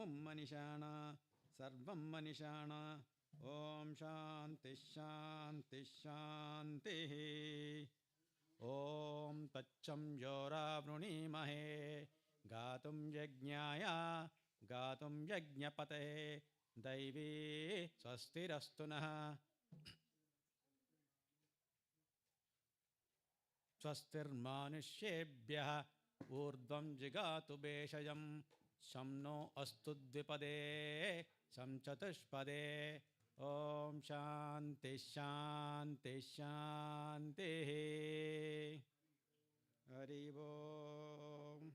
सर्वं मनीषाण सर्वं मनीषाण ॐ शान्ति शान्ति शान्तिः ॐ तच्चं योरावृणीमहे गातुं यज्ञाय गातुं यज्ञपते दैवी स्वस्तिरस्तु नः स्वस्तिर्मानुष्येभ्यः ऊर्ध्वं जिगातु भेषजं शं नो अस्तु द्विपदे शं चतुष्पदे ॐ शान्ति शान्ति शान्तिः हरि ओम्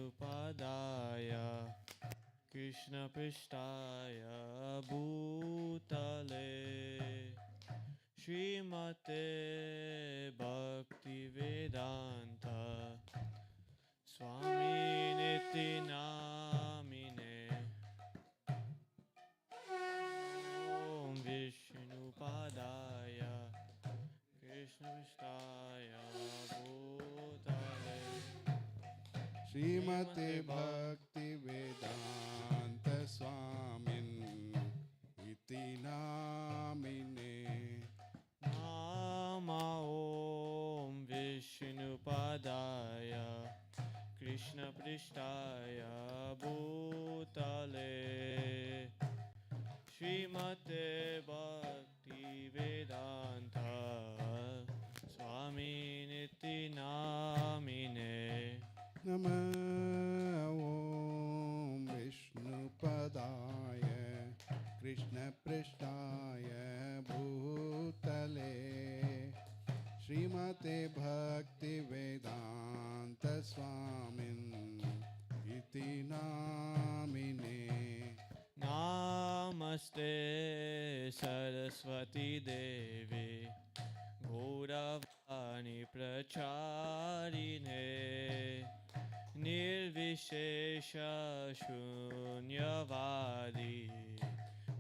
विष्णुपदाय कृष्णपृष्ठाय भूतले श्रीमते भक्तिवेदांत स्वामिनिति नामिने ॐ विष्णुपदाय कृष्णपृष्ठाय भूतले श्रीमते भक्तिवेदांत स्वामिन् इति नामिने नाम ॐ विष्णुपदाय कृष्णपृष्ठाय भूतले श्रीमते भक्तिवेदांत स्वामिनिति नामिने नमः ॐ विष्णुपदाय कृष्णपृष्ठाय भूतले श्रीमते भक्तिवेदांत स्वामिन् इति नामिने नमस्ते सरस्वती देवी गौरवाणी प्रचारिणे निर्विशेष शून्यवादी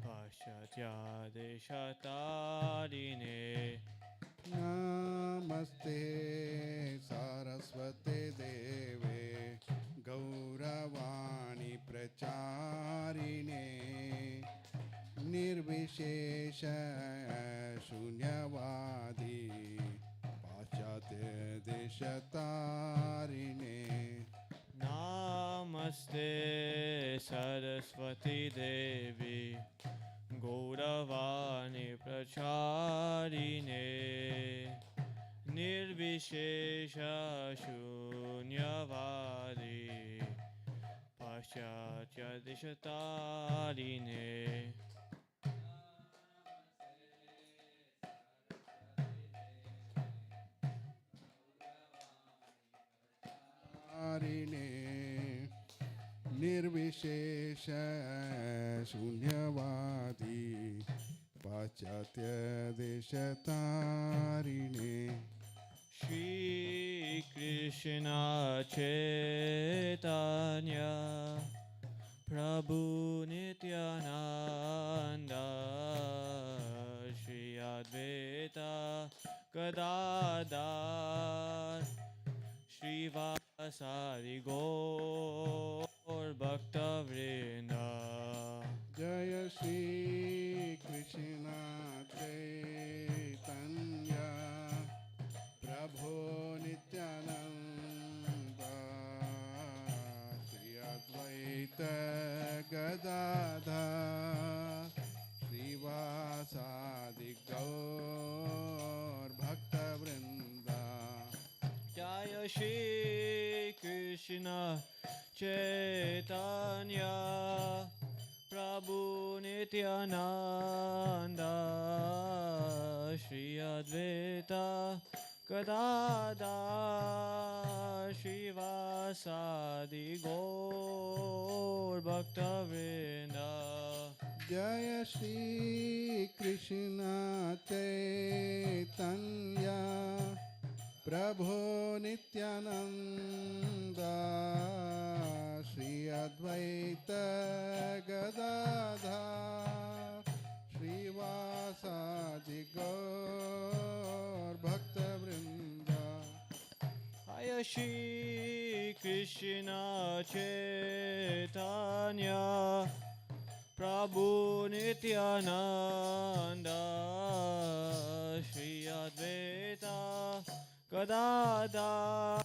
पाश्चात्यादेशतारिणे नमस्ते सरस्वते देवे गौरवाणी प्रचारिणे निर्विशेष शून्यवादी पाश्चात्य देशतारिणे नमस्ते सरस्वती देवी गौरवाणी प्रचारिणे निर्विशेष शून्यवादी पाश्चात्य देशतारिणे निर्विशेष शून्यवादी पाश्चात्य देशतारिणे श्री कृष्ण चैतन्य प्रभु नित्यानंद श्री अद्वैत गदाधर श्रीवासादि गौर भक्तवृंद जय श्री कृष्ण चैतन्य प्रभु नित्यानंद श्री अद्वैत गदाधर श्रीवासादि गौर भक्तवृंद जय श्री कृष्ण चैतन्य प्रभु Nityanand Shri Advaita Gadadhar श्रीवासादि Srivasadi Gaur Bhaktavrinda. Jaya Shri Krishna Chaitanya Prabhu Nityananda Shri Advaita Gadadhar Srivasadi Gaur Bhaktavrinda. Jaya Shri Krishna Chaitanya Prabhu Nityananda Shri Advaita Gadadhar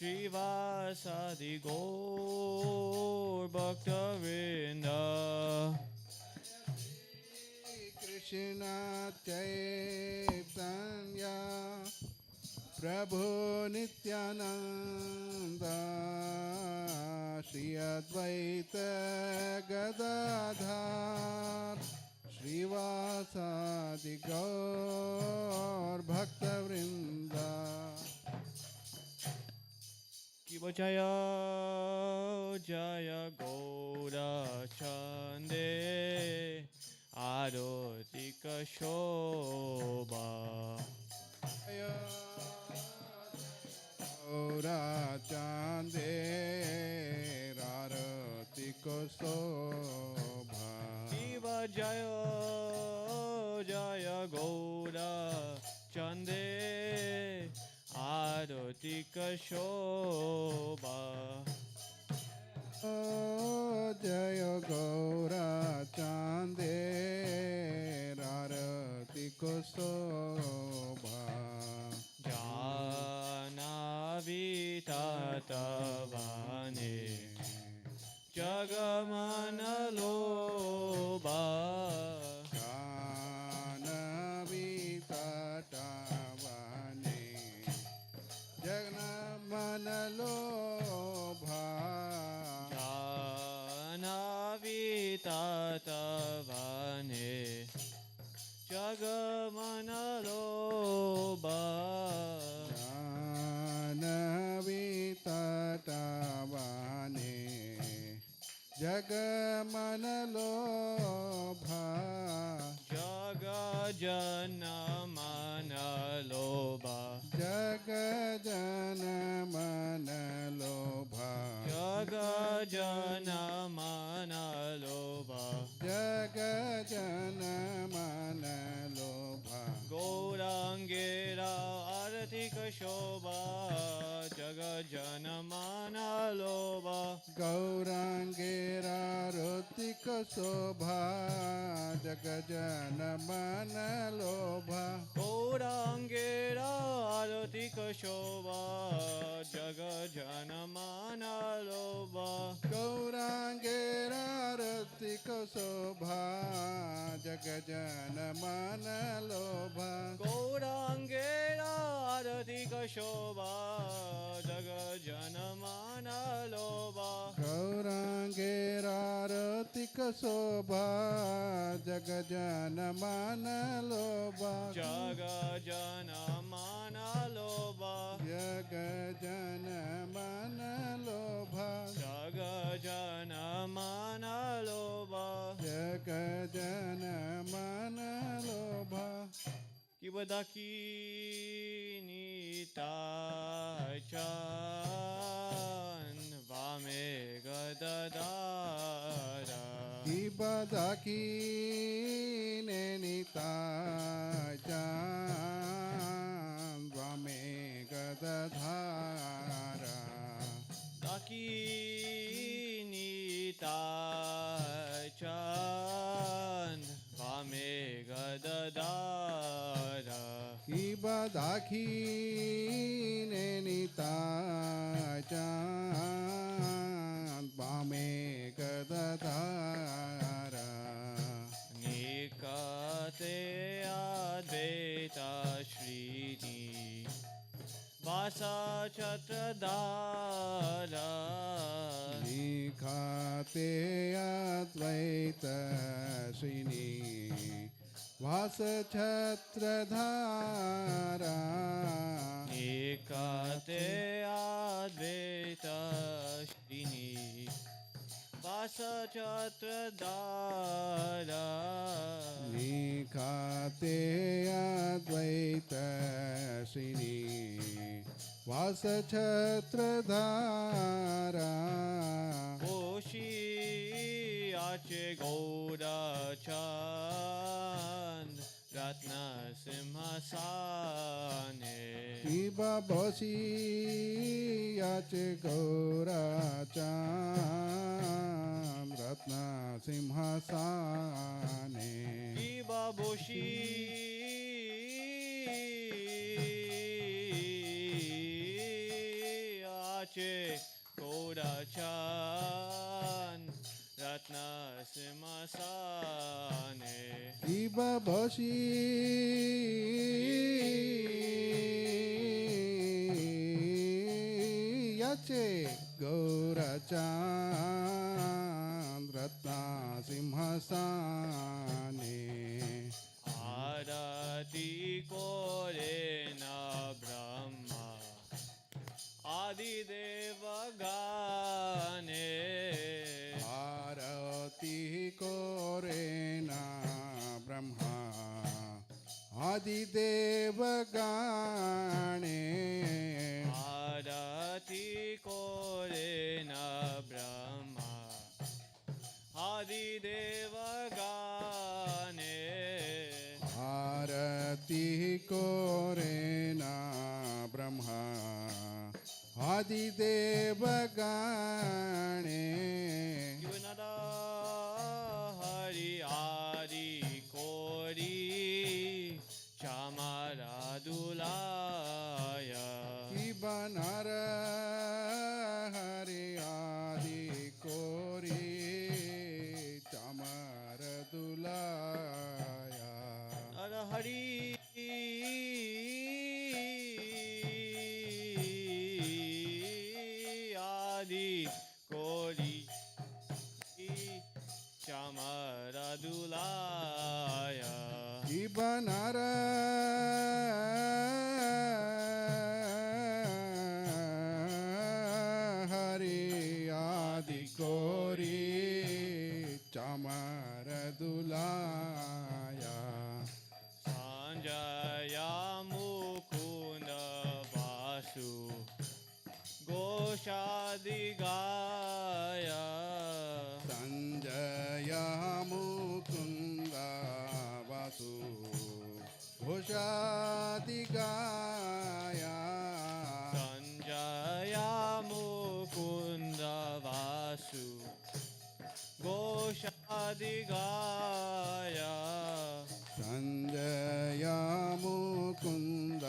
Srivasadi Gaur Bhaktavrinda. Krishna Chaitanya Prabhu Nityananda Shri Advaita Gadadhar Srivasadi Gaur Bhaktavrinda. Kiva Jaya Jaya Gaura Chande Arotika Shobha. Gaura Chande Rarati Kosobha. Kiva Jaya Jaya Gaura Chande Arotika Shobha. Jaya Gaura Chande Rarati Kosobha. Janavitatavane Jagamanaloba. Janavitatavane Jagnamanalobha. Janavitatavane Jagamanaloba. Janavitatavane Jagamanalobha. Jagajanamanaloba. Jagajanamanalobha. Jagajanamanaloba. Jagajanamanalobha. Gaurangera Aratika Shobha. Jagajanamanaloba. Gaurangera Rotika Sobha Jagajanamanalobha. Gaurangera Aratika Shobha. Jagajanamanaloba. Gaurangera Rotika Sobha Jagajanamanalobha. Gaurangera Aratika Shobha. Jagajanamanaloba. Gaurangera Rotika Sobha Jagajanamanalobha. Jagajanamanaloba. Jagajanamanalobha. Jagajanamanaloba. Jagajanamanalobha. Kibadaki Nitachan Vame Gadadara. Ibadaki Nenitachan Vame Gadadhara. Daki Nitachan Vame Gadadara. Ibadaki Nenitachan Vame Gadadhara. Nikate Advaita Shrini Vasa Chatradara. Nikhate Advaita Srini वासछत्रधारा एकते Advaita Srini वासछत्रधारा निखाते अद्वैत श्रीनि वासछत्रधारा ओशी आचे गौरचंद रत्न सिंहासने शिवा बसी याचे गौराचाम रत्न सिंहासने बाबोशी आचे गौरचंद रत्न सिंहासने शिवा बसी याचे गौराचाम रत्न सिंहासने आरती कोरे न ब्रह्मा आदिदेव गाने आरती कोरे ना ब्रह्मा आदिदेव गाणे आरती कोरे न ब्रह्मा आदिदेव गाने आरती कोरे ना ब्रह्मा आदिदेव गाणे जीवनदा हरि आदि कोरी चामारा दुलाया शिवनर हरि आदि कोरी चमर दुलाया नर हरि आदि कोरी चामारा दुलाया शिवनर हरि आदि कोरी चमर दुलाया संजया मुकुंद वासु गोषादि गाया संजय मुकुंद वासु घोषादि गाया संजया मुकुंद वासु गोषादि गाया संजय मुकुंद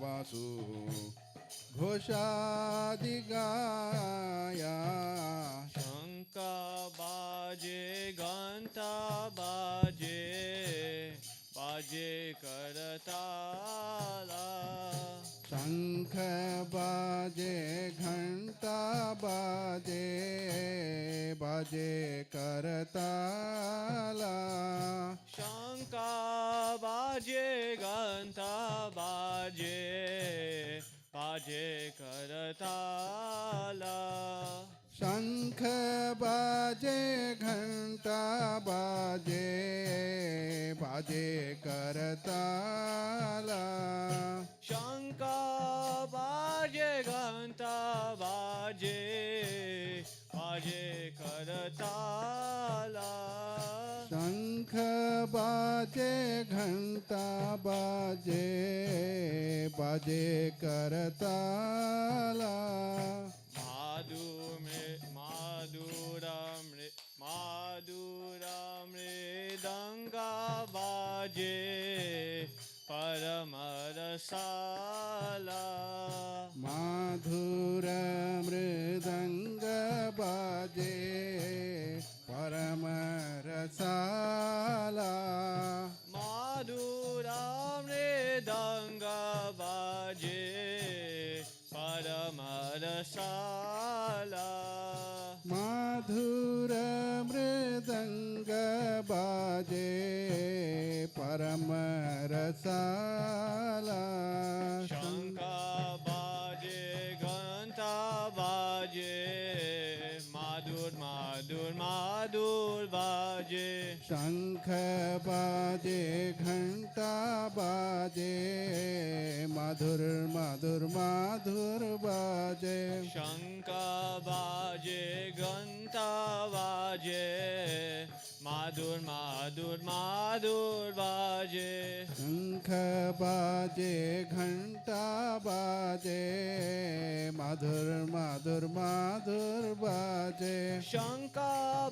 वासु घोषादि गाया शंख बाजे घंटा बाजे बाजे करताला शंख बाजे घंटा बाजे बाजे करताला शंख बाजे घंटा बाजे बाजे करताला शंख बाजे घंटा बाजे बाजे करताला शंख बाजे घंटा बाजे बाजे करताला शंख बाजे घंटा बाजे बाजे करताला मृदंगा बाजे परम रसाला माधुर मृदंग बाजे परम रसाला माधुर मृदंग बाजे परम रसाला माधुर मृदंग बाजे परम रसाला शंका बाजे घंटा बाजे माधुर माधुर माधुर बाजे शंख बाजे घंटा बाजे मधुर मधुर मधुर बाजे शंका बाजे घंटा बाजे माधुर माधुर माधुर बाजे शंख बाजे घंटा बाजे मधुर मधुर मधुर बाजे शंका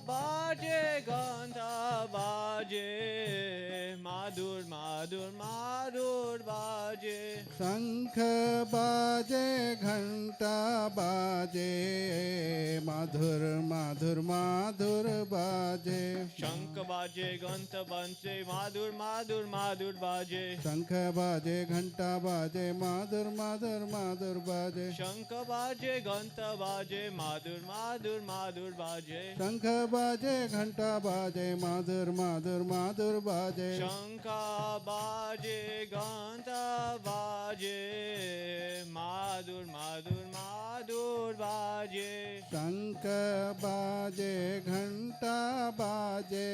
बाजे घंटा बाजे माधुर माधुर माधुर बाजे शंख बाजे घंटा बाजे मधुर मधुर मधुर बाजे शंख बाजे घंटा बाजे माधुर माधुर माधुर बाजे शंख बाजे घंटा बाजे मधुर मधुर मधुर बाजे शंख बाजे घंटा बाजे माधुर माधुर माधुर बाजे शंख बाजे घंटा बाजे मधुर मधुर मधुर बाजे शंख बाजे घंटा बाजे माधुर माधुर माधुर बाजे शंख बाजे घंटा बाजे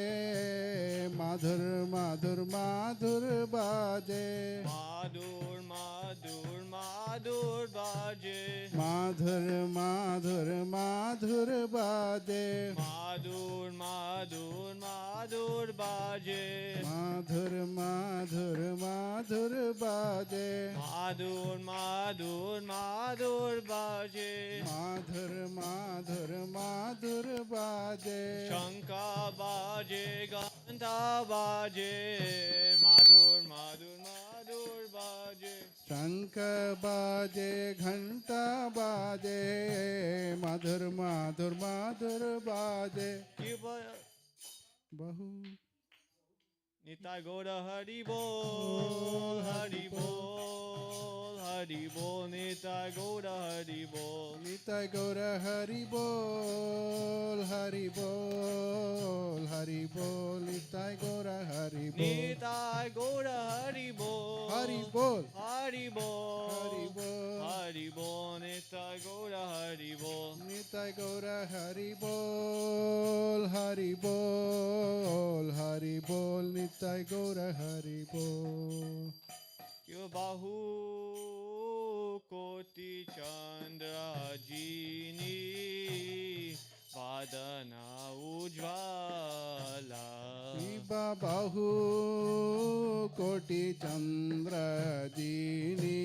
मधुर मधुर मधुर बाजे माधुर माधुर माधुर बाजे माधुर माधुर माधुर बाजे माधुर माधुर माधुर बाजे माधुर माधुर माधुर बाजे माधुर माधुर माधुर बाजे माधुर माधुर माधुर बाजे शंका बाजे घंटा बाजे माधुर माधुर माधुर बाजे शंख बाजे घंटा बाजे मधुर मधुर मधुर बाजे बहु निताय गौर हरि बोल हरि बोल हरि बोल निताय गौर हरि बोल निताय गौर हरि बोल हरि बोल हरि बोल निताय गौर हरि बोल निताय गौर हरि बोल हरि बोल हरि बोल हरि बोल हरि बोल निताय गौर हरि बोल निताय गौर हरि बोल हरि बोल हरि बोल निताय गौर हरि बोल यो बाहु कोटि चंद्रजीनी वादना उज्ज्वला शिवा बाहु कोटि चंद्र दीनी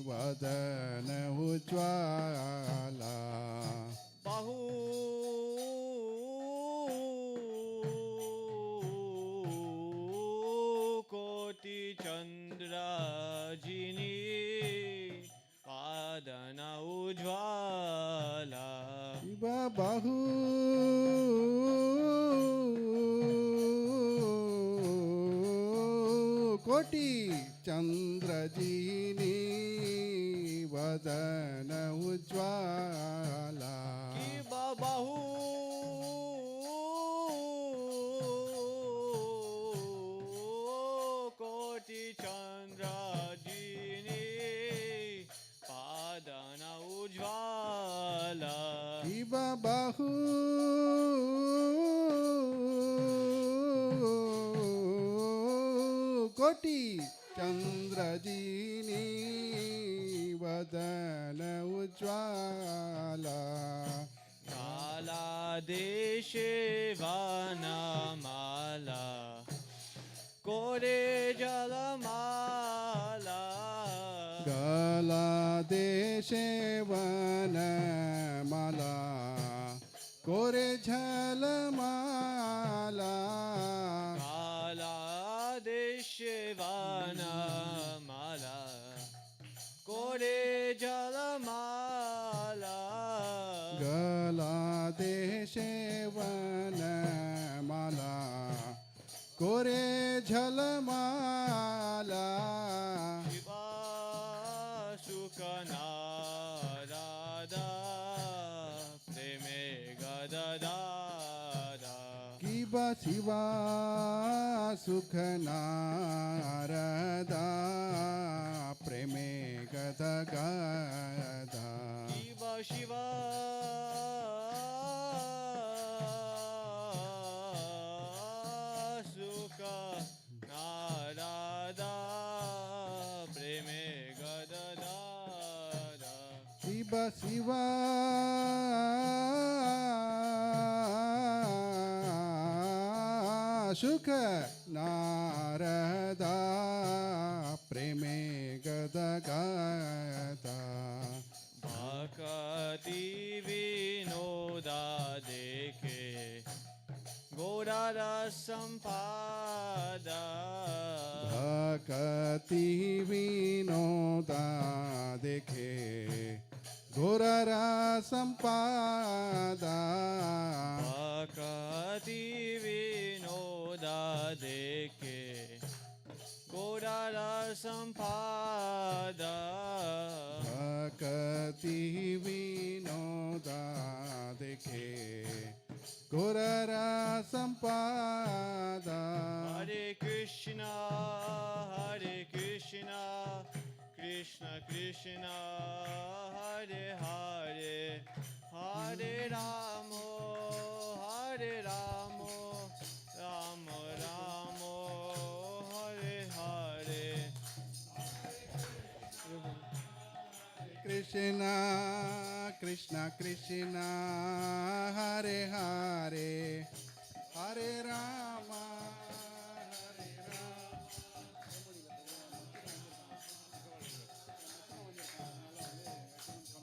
वदन उज्ज्वला बाहु कोटि चंद्रजीनी वादना उज्ज्वला शिवा बाहु कोटि चंद्रजीनी वदन उज्ज्वला कि बाहु कोटि चंद्रजीनी पादन उज्ज्वला शिवा बाहु कोटि चंद्रजीनी वदन उज्ज्वला काला देशे वनमाला कोरे जलमाला गला देशे वनमाला कोरे झलमाला काला देशे वनमाला कोरे जलमाला गला देशे वनमाला कोरे झलमाला शिवा सुखनारादा प्रेमे गददादा किबा शिवा सुख नारदा प्रेमे गद गदा शिवा शिवा सुख नारदा प्रेमे गददादा शिव शिवा सुख नारदा प्रेमे गद गदा भक्ति विनोदा देखे गौरा संपादा भक्ति विनोदा देखे घोररा संपादा भक्ति विनोदा देखे गौरा संपादा भक्ति विनोदा देखे घोररा संपादा हरे कृष्णा कृष्ण कृष्ण हरे हरे हरे राम राम राम हरे हरे कृष्णा कृष्ण कृष्ण हरे हरे हरे राम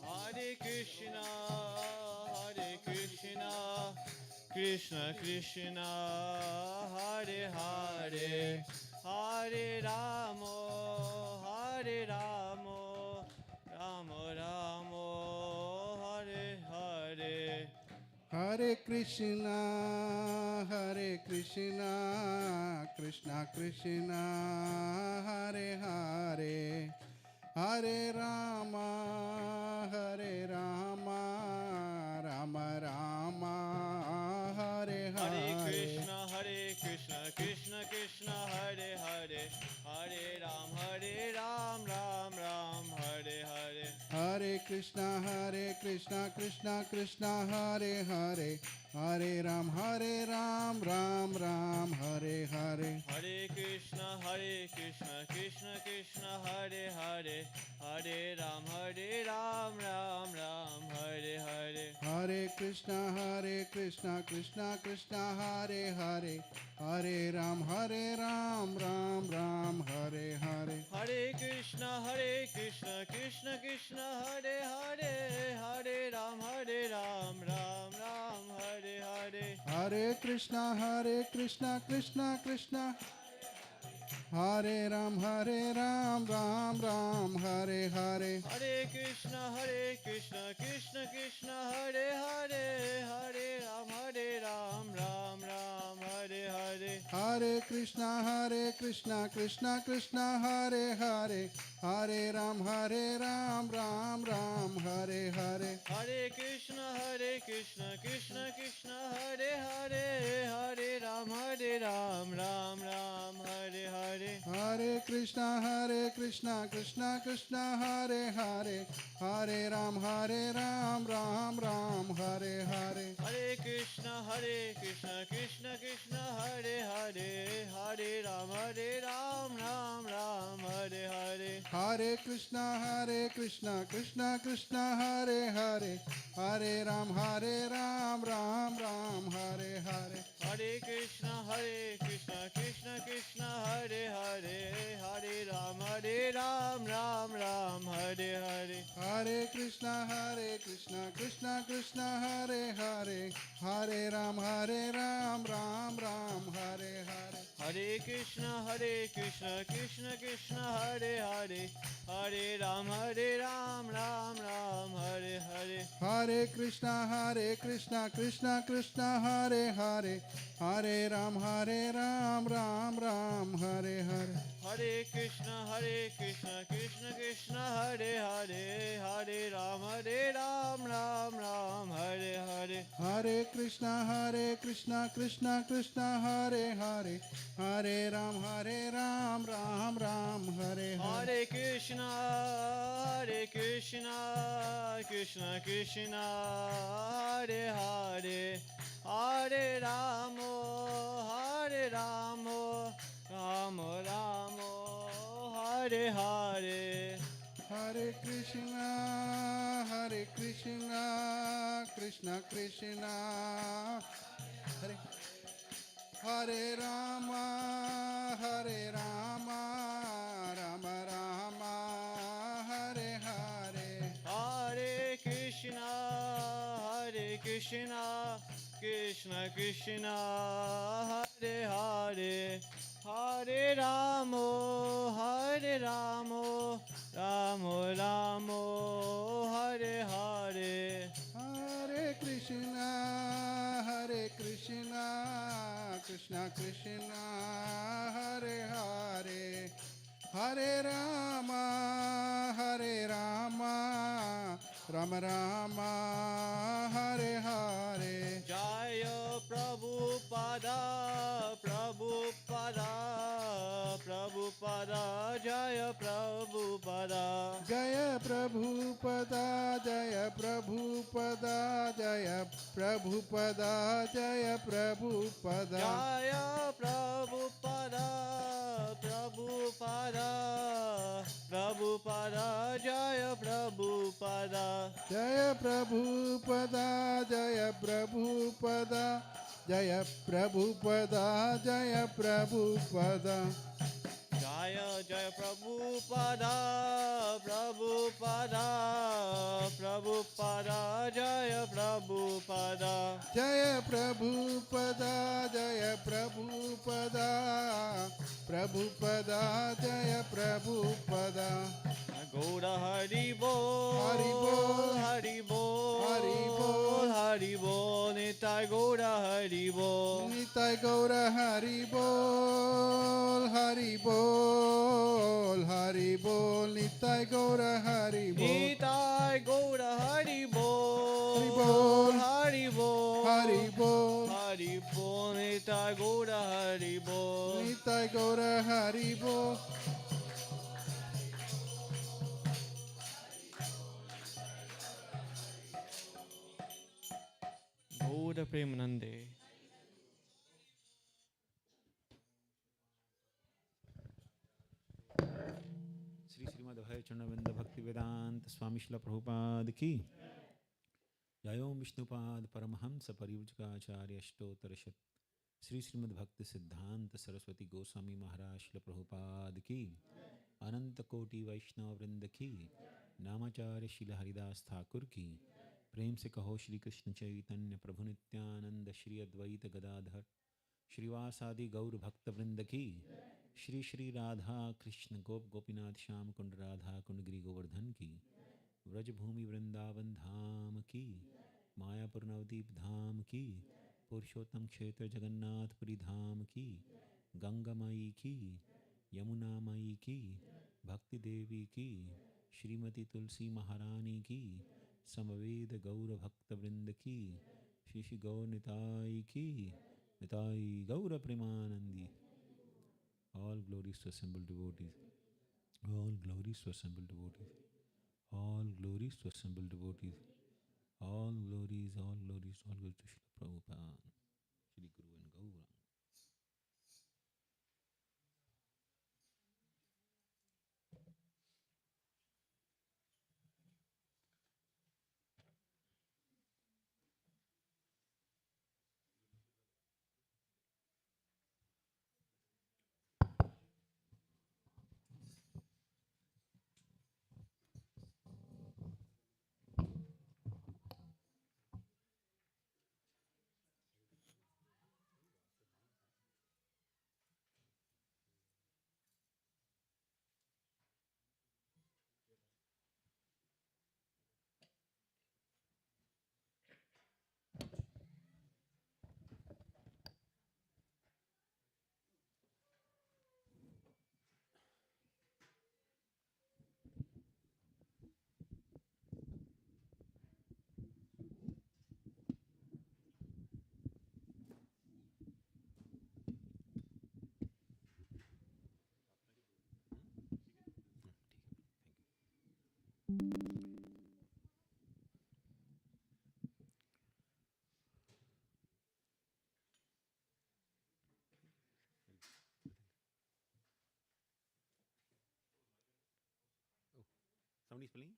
हरे कृष्ण कृष्ण कृष्ण हरे हरे हरे राम राम राम हरे हरे हरे कृष्णा कृष्ण कृष्ण हरे हरे हरे राम राम राम हरे हरे हरे कृष्ण कृष्ण कृष्ण हरे हरे हरे राम राम राम हरे हरे हरे कृष्ण कृष्ण कृष्ण हरे हरे हरे राम राम राम हरे हरे हरे कृष्ण कृष्ण कृष्ण हरे हरे हरे राम राम राम हरे हरे हरे कृष्ण कृष्ण कृष्ण हरे हरे हरे राम राम राम हरे हरे हरे कृष्ण कृष्ण कृष्ण हरे हरे हरे राम राम राम हरे हरे हरे कृष्ण कृष्ण कृष्ण हरे Ram Ram Ram Hare Hare Hare Krishna Krishna Krishna Hare Hare Hare Ram Ram Hare Hare Hare Krishna Krishna Krishna Hare Hare Hare Ram Ram Ram Hare Hare Hare Krishna Krishna Krishna Hare Hare Hare Ram Ram Ram Hare Hare Hare Krishna Krishna Krishna Hare Hare Hare Ram Ram Ram Hare Hare Hare Krishna Krishna Krishna Hare Hare Hare Ram Ram Ram Hare Hare Hare Krishna Krishna Krishna Hare Hare Hare Ram Ram Ram Hare Hare Hare Krishna Krishna Krishna Hare Hare Hare Ram Ram Ram Hare Hare Hare Krishna Krishna Krishna Hare Hare Hare Ram Ram Ram Hare Hare Hare Krishna Krishna Krishna Hare Hare Hare Ram Ram Ram Hare Hare Hare Krishna Krishna Krishna Hare Hare Hare Ram Ram Ram Hare Hare Hare Krishna, Krishna Krishna, Hare Hare, Hare Ram, Ram Ram, Hare Hare. Hare Krishna, Krishna Krishna, Hare Hare, Hare Ram, Ram Ram, Hare Hare. Hare Krishna, Krishna Krishna, Hare Hare, Hare Ramo, Ram Ram, Hare Hare. Hare Krishna, Krishna Krishna, Hare Hare Rama, Rama Rama, Hare Hare. Hare Krishna, Krishna Krishna, Hare Hare, Hare Ramo, Ramo Ramo, Hare Hare. Hare Krishna, Krishna Krishna, Hare Hare, Hare Rama, Rama Rama, Hare Hare. Jaya Prabhupada, Jaya Prabhupada. Jaya Prabhupada, Jaya Prabhupada, Jaya Prabhupada, Jaya Prabhupada. Jaya Prabhupada, Jaya Prabhupada. Jaya Prabhupada, Jaya Prabhupada, Jaya Prabhupada, Jaya Prabhupada. Jaya Prabhupada, Jaya Prabhupada. Jaya Prabhupada, Jaya Prabhupada, Jaya Prabhupada. Gaura Hari Bol, Hari Bol, Hari Bol, Hari Bol, Hari Bol, Nitai Gaura Hari Bol. Nitai Gaura Hari Bol, Hari Bol, Hari Bol, Nitai Gaura Hari Bol. Nitai Gaura Hari Bol, Hari Bol, Hari Bol, Hari Bol, Hari Bol, Nitai Gaura Hari Bol. Nitai Gaura Hari Bol. Gaura Premanande. Shri Shrimad अभय चरणवृंद भक्ति वेदांत स्वामी श्रील प्रभुपाद की जय ओम विष्णुपाद परमहंस परिव्रजकाचार्य अष्टोत्तर शत श्री श्रीमद् भक्ति सिद्धांत सरस्वती गोस्वामी महाराज श्रील प्रभुपाद की अनंत कोटि वैष्णव वृंद की नामाचार्य श्रील हरिदास ठाकुर की प्रेम से कहो श्री कृष्ण चैतन्य प्रभु नित्यानंद श्री अद्वैत गदाधर श्रीवासादि गौर भक्त वृंद की श्री श्री राधा कृष्ण गोप गोपीनाथ श्याम कुंड राधा कुंड गिरि गोवर्धन की व्रजभूमि वृंदावन धाम की मायापुर नवदीप धाम की पुरुषोत्तम क्षेत्र जगन्नाथपुरी धाम की गंगा माई की यमुना माई की भक्ति देवी की श्रीमती तुलसी महारानी की समवेद गौर भक्त वृंद की श्री श्री गौर निताई की निताई गौर Premanandi. All glories to assembled devotees. All glories to assembled devotees. All glories to assembled devotees. All glories, all glories, all glories to Srila Prabhupada, Shri Guru and Gauranga. Somebody spelling?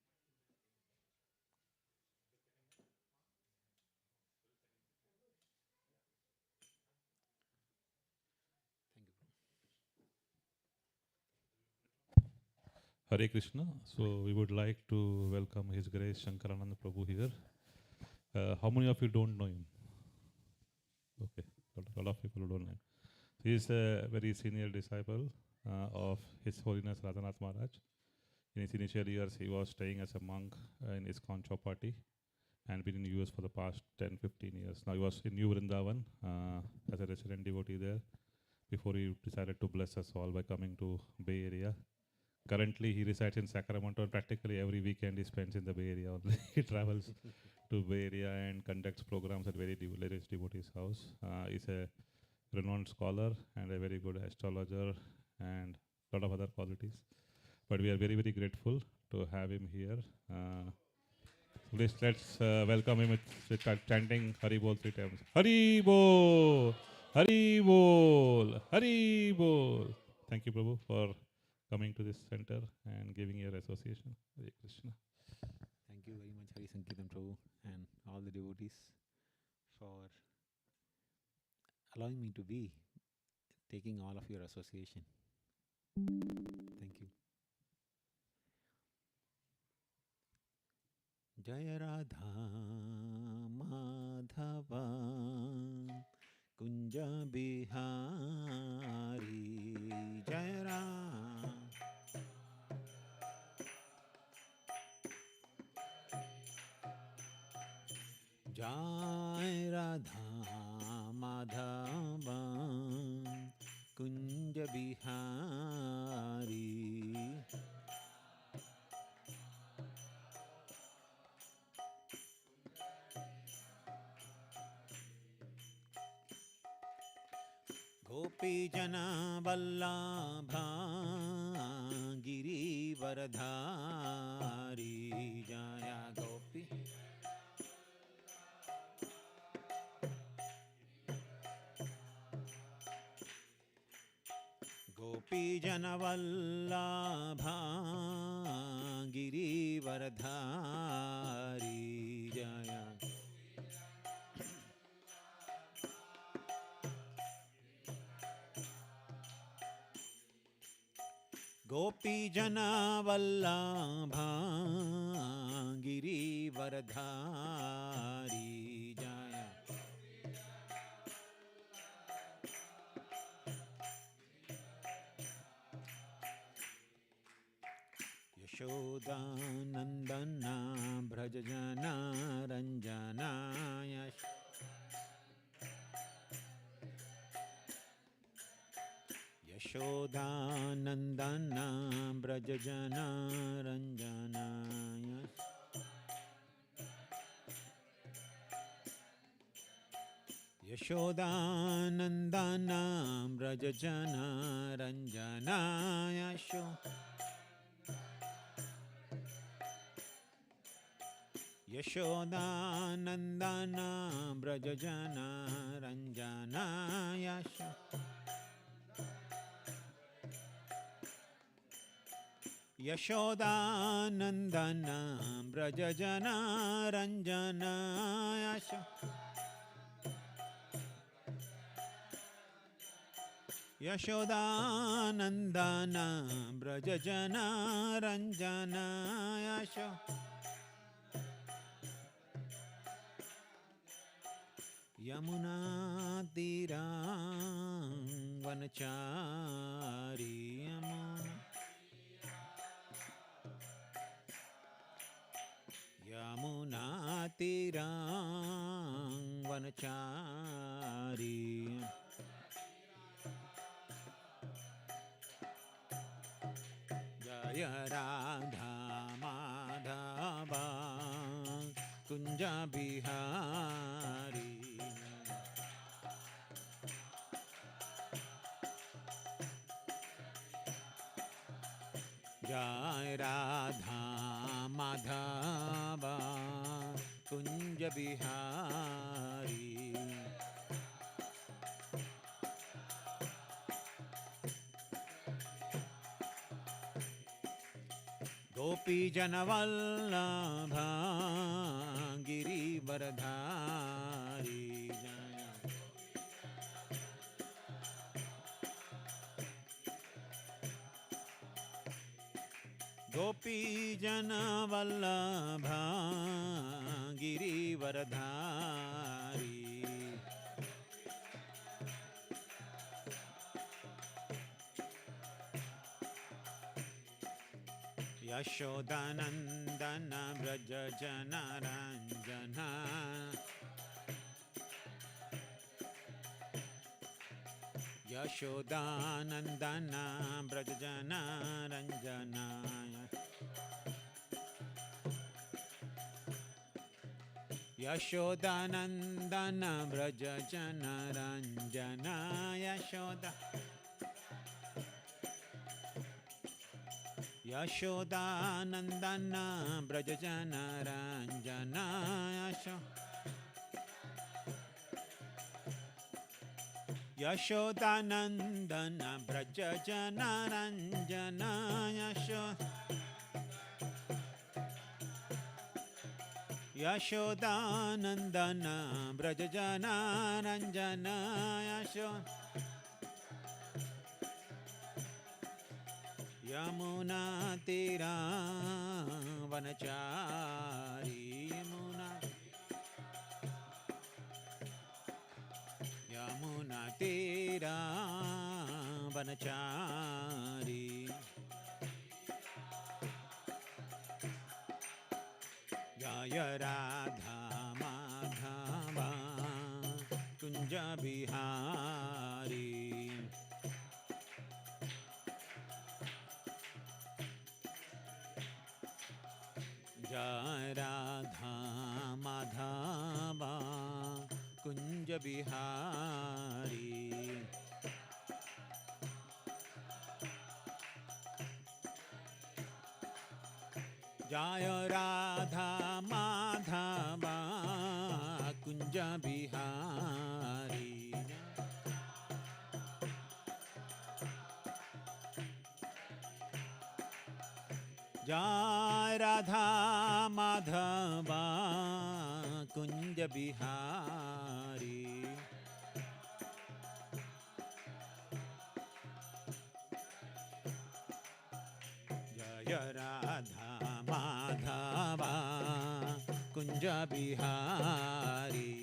Thank you, bro. Hare Krishna. So we would like to welcome His Grace Shankaranad Prabhu here. How many of you don't know him? Okay, a lot of people don't know him. He is a very senior disciple of His Holiness Radhanath Maharaj. In his initial years, he was staying as a monk in ISKCON Chowpatty and been in the US for the past 10-15 years. Now he was in New Vrindavan as a resident devotee there before he decided to bless us all by coming to Bay Area. Currently, he resides in Sacramento, and practically every weekend he spends in the Bay Area. He travels to Bay Area and conducts programs at various devotees' house. He's a renowned scholar and a very good astrologer and a lot of other qualities. But we are very, very grateful to have him here. Let's welcome him with chanting Hari Bol 3 times. Hari Bol! Hari Bol! Hari Bol! Thank you, Prabhu, for coming to this center and giving your association. Hare Krishna. Thank you very much, Hari Sankirtan Prabhu, and all the devotees for allowing me to be taking all of your association. Thank you. Jaya Radha Madhava Kunja Bihari Jaya Radha Jai Radha Madhava Kunja Bihari Gopi Jana Vallabha Giri Varadhari Jaya Gopi Gopi Jana Vallabha Giri Varadhari Jaya Gopi Jana Vallabha Giri Varadhari Jaya Yashoda Nandana Brajajana Ranjana Yashoda Nandana Brajajana Ranjana Yashoda Nandana Brajajana Ranjana Yashoda Nandana Brajajana Ranjana Yashoda Nandana Brajajana Ranjana Yashoda Nandana Brajajana Ranjana Yamuna Tirang Vanachari Yamuna Tirang Vanachari Jaya Radha Madhava Kunja Bihari Jai Radha Madhava Kunja Bihari गोपीजनवल्लभा Girivardhari जय गोपीजनवल्लभा गिरिवरधारी यशोदानन्दन व्रज जनरञ्जना यशोदानन्दन व्रज जनरञ्जनाय यशोदानन्दन व्रज जनरञ्जनाय यशोदानन्दन व्रज जनरञ्जनाय यशोदानन्दन व्रज जनरञ्जनाय यशोदानन्दन व्रज जनरञ्जनाय यमुना तीरा वनचारी यमुना तीरा वनचारी जय राधा माधवा कुंज बिहारी जय राधा माधवा कुंज बिहारी जय राधा माधवा कुंज बिहारी जय राधा माधवा कुंज बिहारी जय राधा माधवा कुंज बिहारी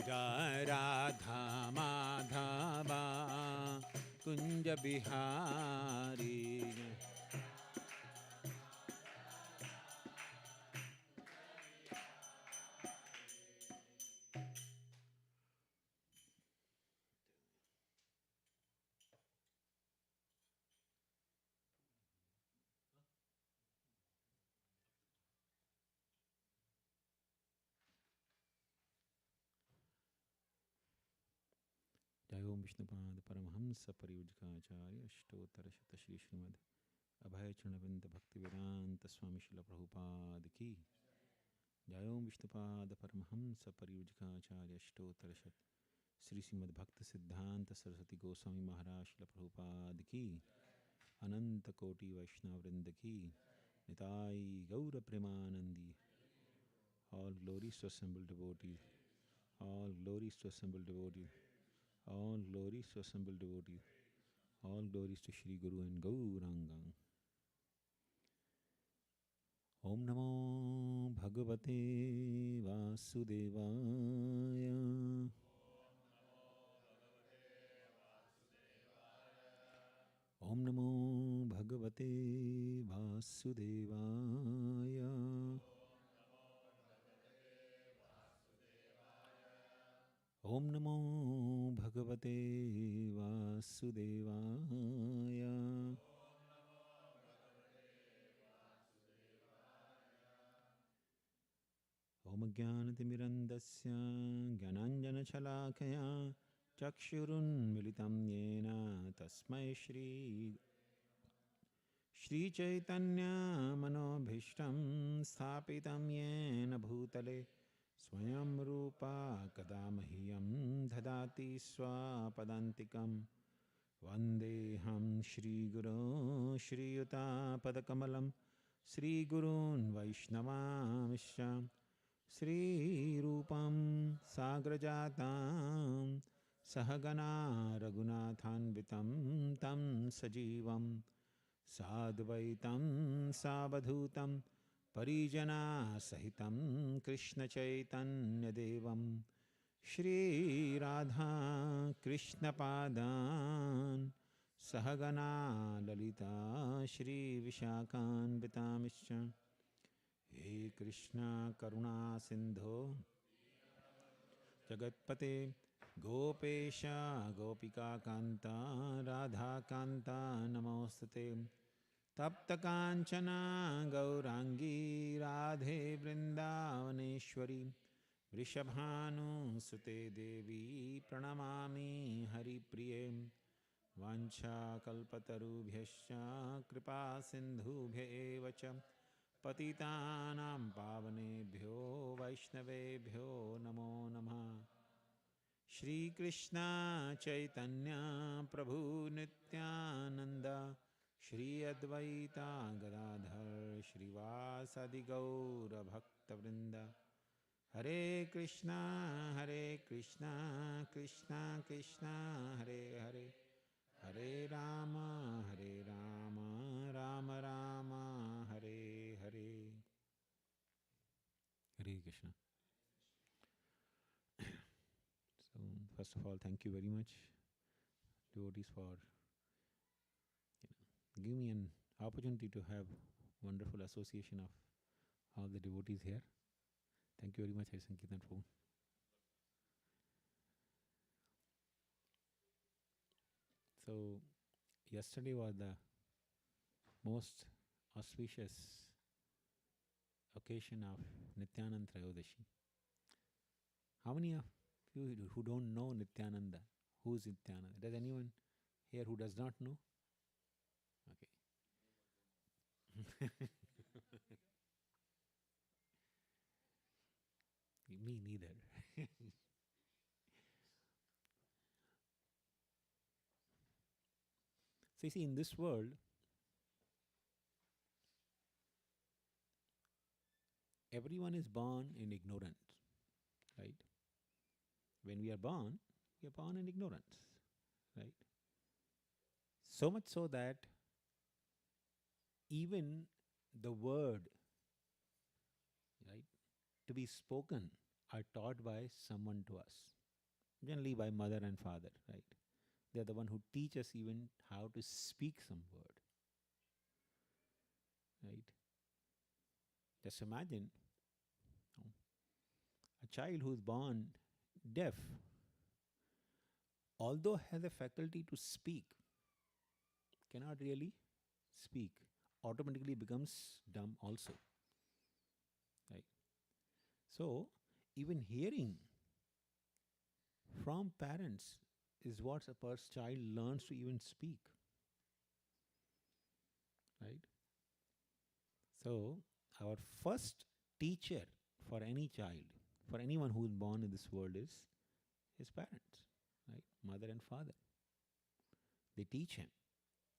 जय राधा माधवा कुंज बिहारी जय ओम विष्णुपाद परमहंस परिव्रजकाचार्य अष्टोत्तर शत श्री श्रीमद अभय चरणविंद भक्ति वेदांत स्वामी शिल प्रभुपाद की जय ओम विष्णुपाद परमहंस परिव्रजकाचार्य अष्टोत्तर शत श्री श्रीमद भक्त सिद्धांत सरस्वती गोस्वामी महाराज शिल प्रभुपाद की अनंत कोटि वैष्णव वृंद की निताई गौर Premanandi all glories to assembled devotees all glories to assembled devotees all glories to assembled devotees all glories to Shri Guru and Gauranga. Om Namo Bhagavate Vasudevaya. Om Namo Bhagavate Vasudevaya. Om Namo Bhagavate Vasudevaya. Om Jnanatimirandasya Jnananjanachalakaya Chakshurun Militam Yena Tasmai Shri Chaitanya Manobhishtam Sthapitam Yena Bhutale Swayam Rupa Kadamahiyam Dhadati Swapadantikam Vandeham Shri Guru Shri Yuta Padakamalam Shri Gurun Vaishnavamisham Shri Rupam Sagrajatam Sahagana Raghunathanvitam Tam Sajivam Sadvaitam Savadhutam Parijana Sahitam Krishna Chaitanya Devam Shri Radha Krishna Padan Sahagana Lalita Shri Vishakhan Vitamischa He Krishna Karuna Sindho Jagatpate Gopesha Gopika Kanta Radha Kanta Namostate Tapta Kanchana Gaurangi Radhe Vrindavaneshwari Vrishabhanu Sute Devi Pranamami Hari Priye Vancha Kalpatarubhyascha Kripa Sindhubhya Evacha Patitanam Pavanebhyo Vaishnavebhyo Namo Namah Shri Krishna Chaitanya Prabhu Nityananda Shri Advaita Gadadhar Shri Vasadi Gaura Bhakta Vrinda Hare Krishna Krishna Krishna Hare Hare Hare Rama Rama Rama Hare Hare Hare Krishna. So first of all, thank you very much, devotees, for giving me an opportunity to have wonderful association of all the devotees here. Thank you very much, Hari Sankirtan Prabhu. So yesterday was the most auspicious occasion of Nityananda Trayodashi. How many of you who don't know Nityananda? Who is Nityananda? Does anyone here who does not know? Okay. Me neither. So you see, in this world, everyone is born in ignorance, right? When we are born in ignorance, right? So much so that even the word, right, to be spoken are taught by someone to us, generally by mother and father, right? They are the one who teach us even how to speak some word, right? Just imagine a child who is born deaf, although has a faculty to speak, cannot really speak, automatically becomes dumb also, right? So even hearing from parents is what a child learns to even speak, right? So our first teacher for any child, for anyone who is born in this world, is his parents, right? Mother and father. They teach him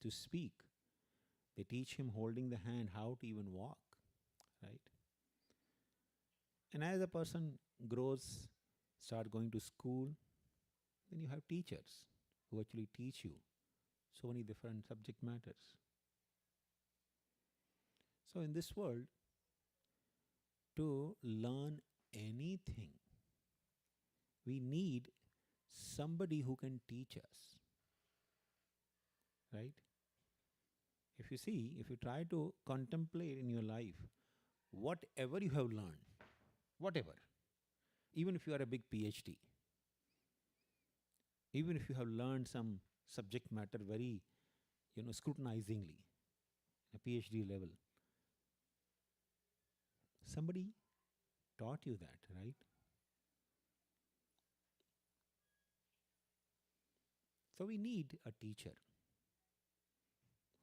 to speak. They teach him holding the hand how to even walk, right? And as a person grows, start going to school, then you have teachers who actually teach you so many different subject matters. So in this world, to learn anything, we need somebody who can teach us, right? If you try to contemplate in your life, whatever you have learned, whatever, even if you are a big PhD, even if you have learned some subject matter very, scrutinizingly, a PhD level, somebody taught you that, right? So we need a teacher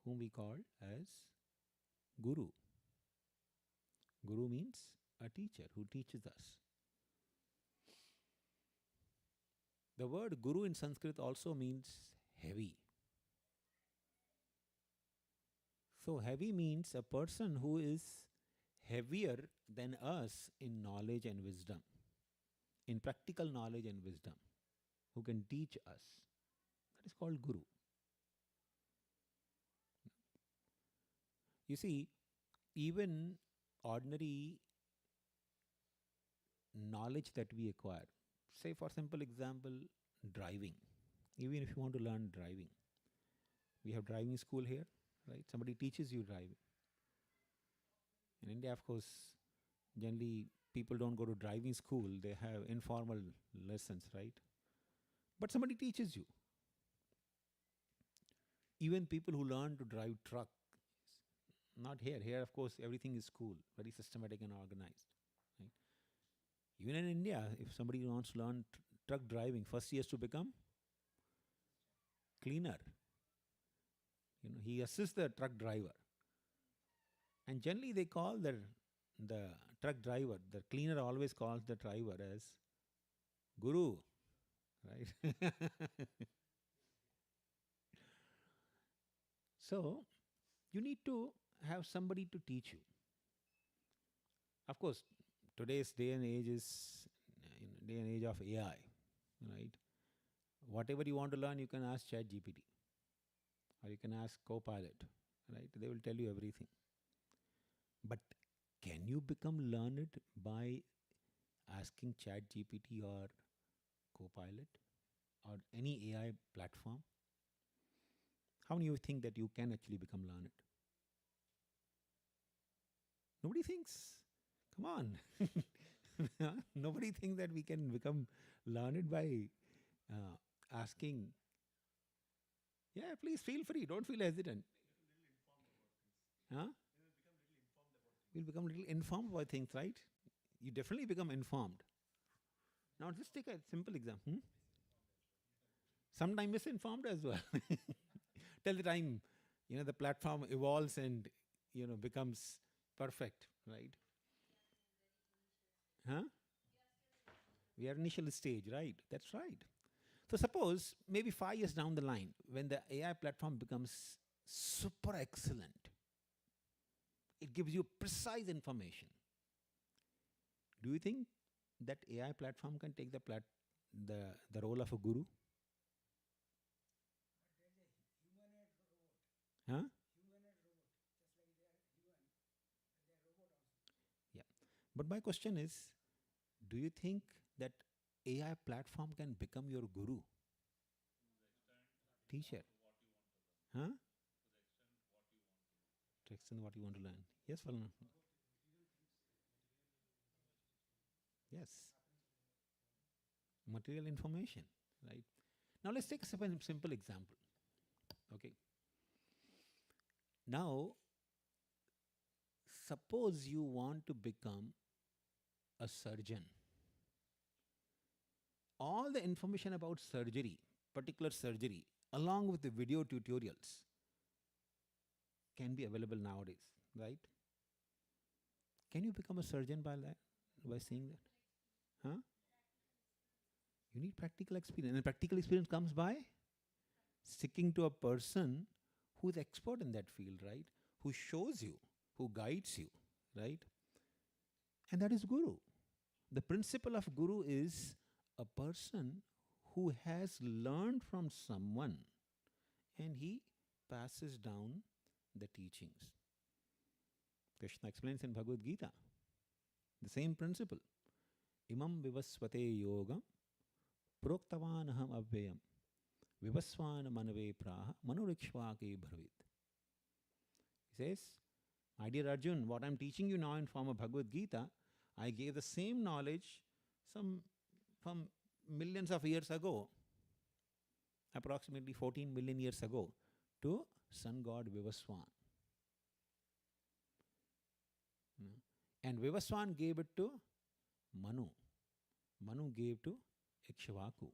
whom we call as Guru. Guru means a teacher who teaches us. The word guru in Sanskrit also means heavy. So heavy means a person who is heavier than us in knowledge and wisdom, in practical knowledge and wisdom, who can teach us. That is called guru. You see, even ordinary knowledge that we acquire, say for simple example, driving. Even if you want to learn driving, we have driving school here, right? Somebody teaches you driving. In India, of course, generally people don't go to driving school, they have informal lessons, right? But somebody teaches you. Even people who learn to drive truck, not here. Here, of course, everything is school, very systematic and organized. Right? Even in India, if somebody wants to learn truck driving, first he has to become cleaner. He assists the truck driver. And generally they call the truck driver, the cleaner always calls the driver as Guru, right? So, you need to have somebody to teach you. Of course, today's day and age is day and age of AI, right? Whatever you want to learn, you can ask ChatGPT, or you can ask Copilot, right? They will tell you everything. But can you become learned by asking ChatGPT or Copilot or any AI platform? How many of you think that you can actually become learned? Nobody thinks. Come on. Nobody thinks that we can become learned by asking. Yeah, please feel free. Don't feel hesitant. Huh? We'll become a little informed about things, right? You definitely become informed. Now just take a simple example. Sometimes misinformed as well. Till the time, the platform evolves and, becomes perfect, right? Huh? We are initial stage, right? That's right. So suppose maybe 5 years down the line, when the AI platform becomes super excellent, it gives you precise information. Do you think that AI platform can take the role of a guru? Huh? Yeah. But my question is, do you think that AI platform can become your guru? Teacher? Huh? To extend what you want to learn. Yes, Valna? Yes. Material information, right? Now let's take a simple example. Okay. Now, suppose you want to become a surgeon. All the information about surgery, particular surgery, along with the video tutorials, can be available nowadays, right? Can you become a surgeon by seeing that? Huh? You need practical experience. And practical experience comes by sticking to a person who is expert in that field, right? Who shows you, who guides you, right? And that is Guru. The principle of Guru is a person who has learned from someone and he passes down the teachings. Krishna explains in Bhagavad Gita the same principle. Imam vivasvate yogam proktavanaham avyayam vivasvana manave praha manurikshvake bhavit. He says, my dear Arjun, what I'm teaching you now in form of Bhagavad Gita, I gave the same knowledge from millions of years ago, approximately 14 million years ago, to sun god Vivaswan. And Vivaswan gave it to Manu. Manu gave to Ikshvaku.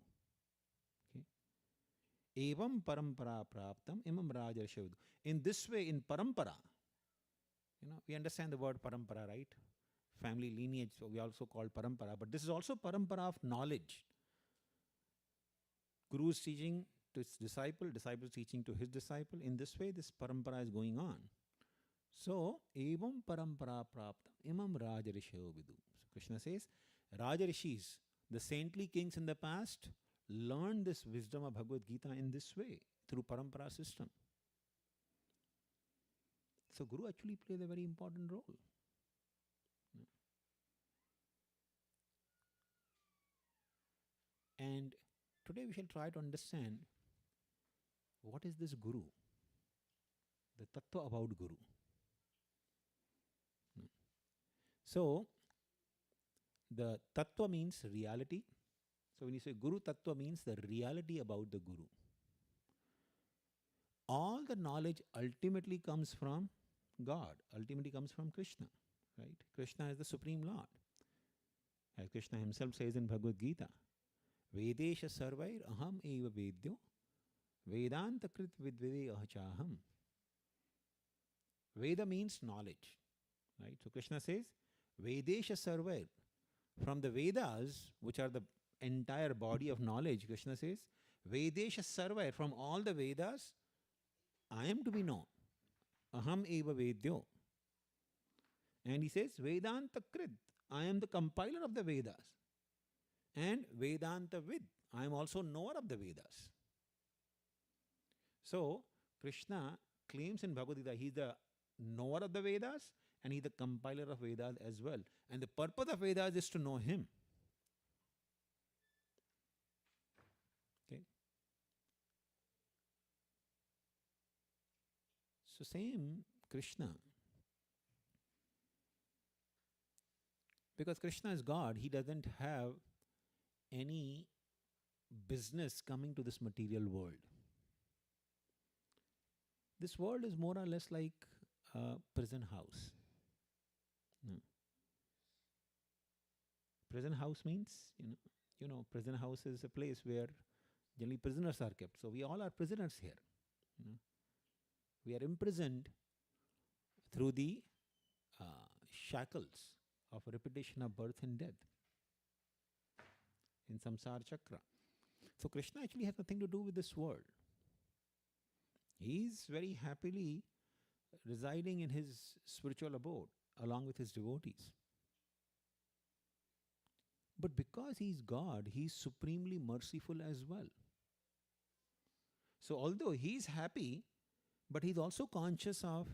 Okay. Evam parampara praptam imam rajarshavidu. In this way, in parampara, we understand the word parampara, right? Family lineage, so we also call parampara. But this is also parampara of knowledge. Guru is teaching to his disciple, disciple is teaching to his disciple. In this way, this parampara is going on. So, evam parampara praptam, imam rajarishayo vidu. So, Krishna says, Rajarishis, the saintly kings in the past, learned this wisdom of Bhagavad Gita in this way, through parampara system. So, Guru actually plays a very important role. And today we shall try to understand what is this Guru, the tattva about Guru. So, the tattva means reality. So, when you say Guru tattva means the reality about the Guru. All the knowledge ultimately comes from God, ultimately comes from Krishna, right? Krishna is the Supreme Lord. As Krishna himself says in Bhagavad Gita, Vedesha sarvair aham eva vedyo Vedanta krit vidvede ahachaham. Veda means knowledge, right? So Krishna says, Vedesha sarvair. From the Vedas, which are the entire body of knowledge, Krishna says, Vedesha sarvair. From all the Vedas, I am to be known. Aham eva vedyo. And he says, Vedanta krit. I am the compiler of the Vedas. And Vedanta vid. I am also knower of the Vedas. So, Krishna claims in Bhagavad Gita, he is the knower of the Vedas and he is the compiler of Vedas as well. And the purpose of Vedas is to know him. Okay. So, same Krishna. Because Krishna is God, he doesn't have any business coming to this material world. This world is more or less like a prison house. No. Prison house means, prison house is a place where generally prisoners are kept. So we all are prisoners here. We are imprisoned through the shackles of repetition of birth and death in samsara chakra. So Krishna actually has nothing to do with this world. He is very happily residing in his spiritual abode along with his devotees. But because he is God, he is supremely merciful as well. So although he is happy, but he is also conscious of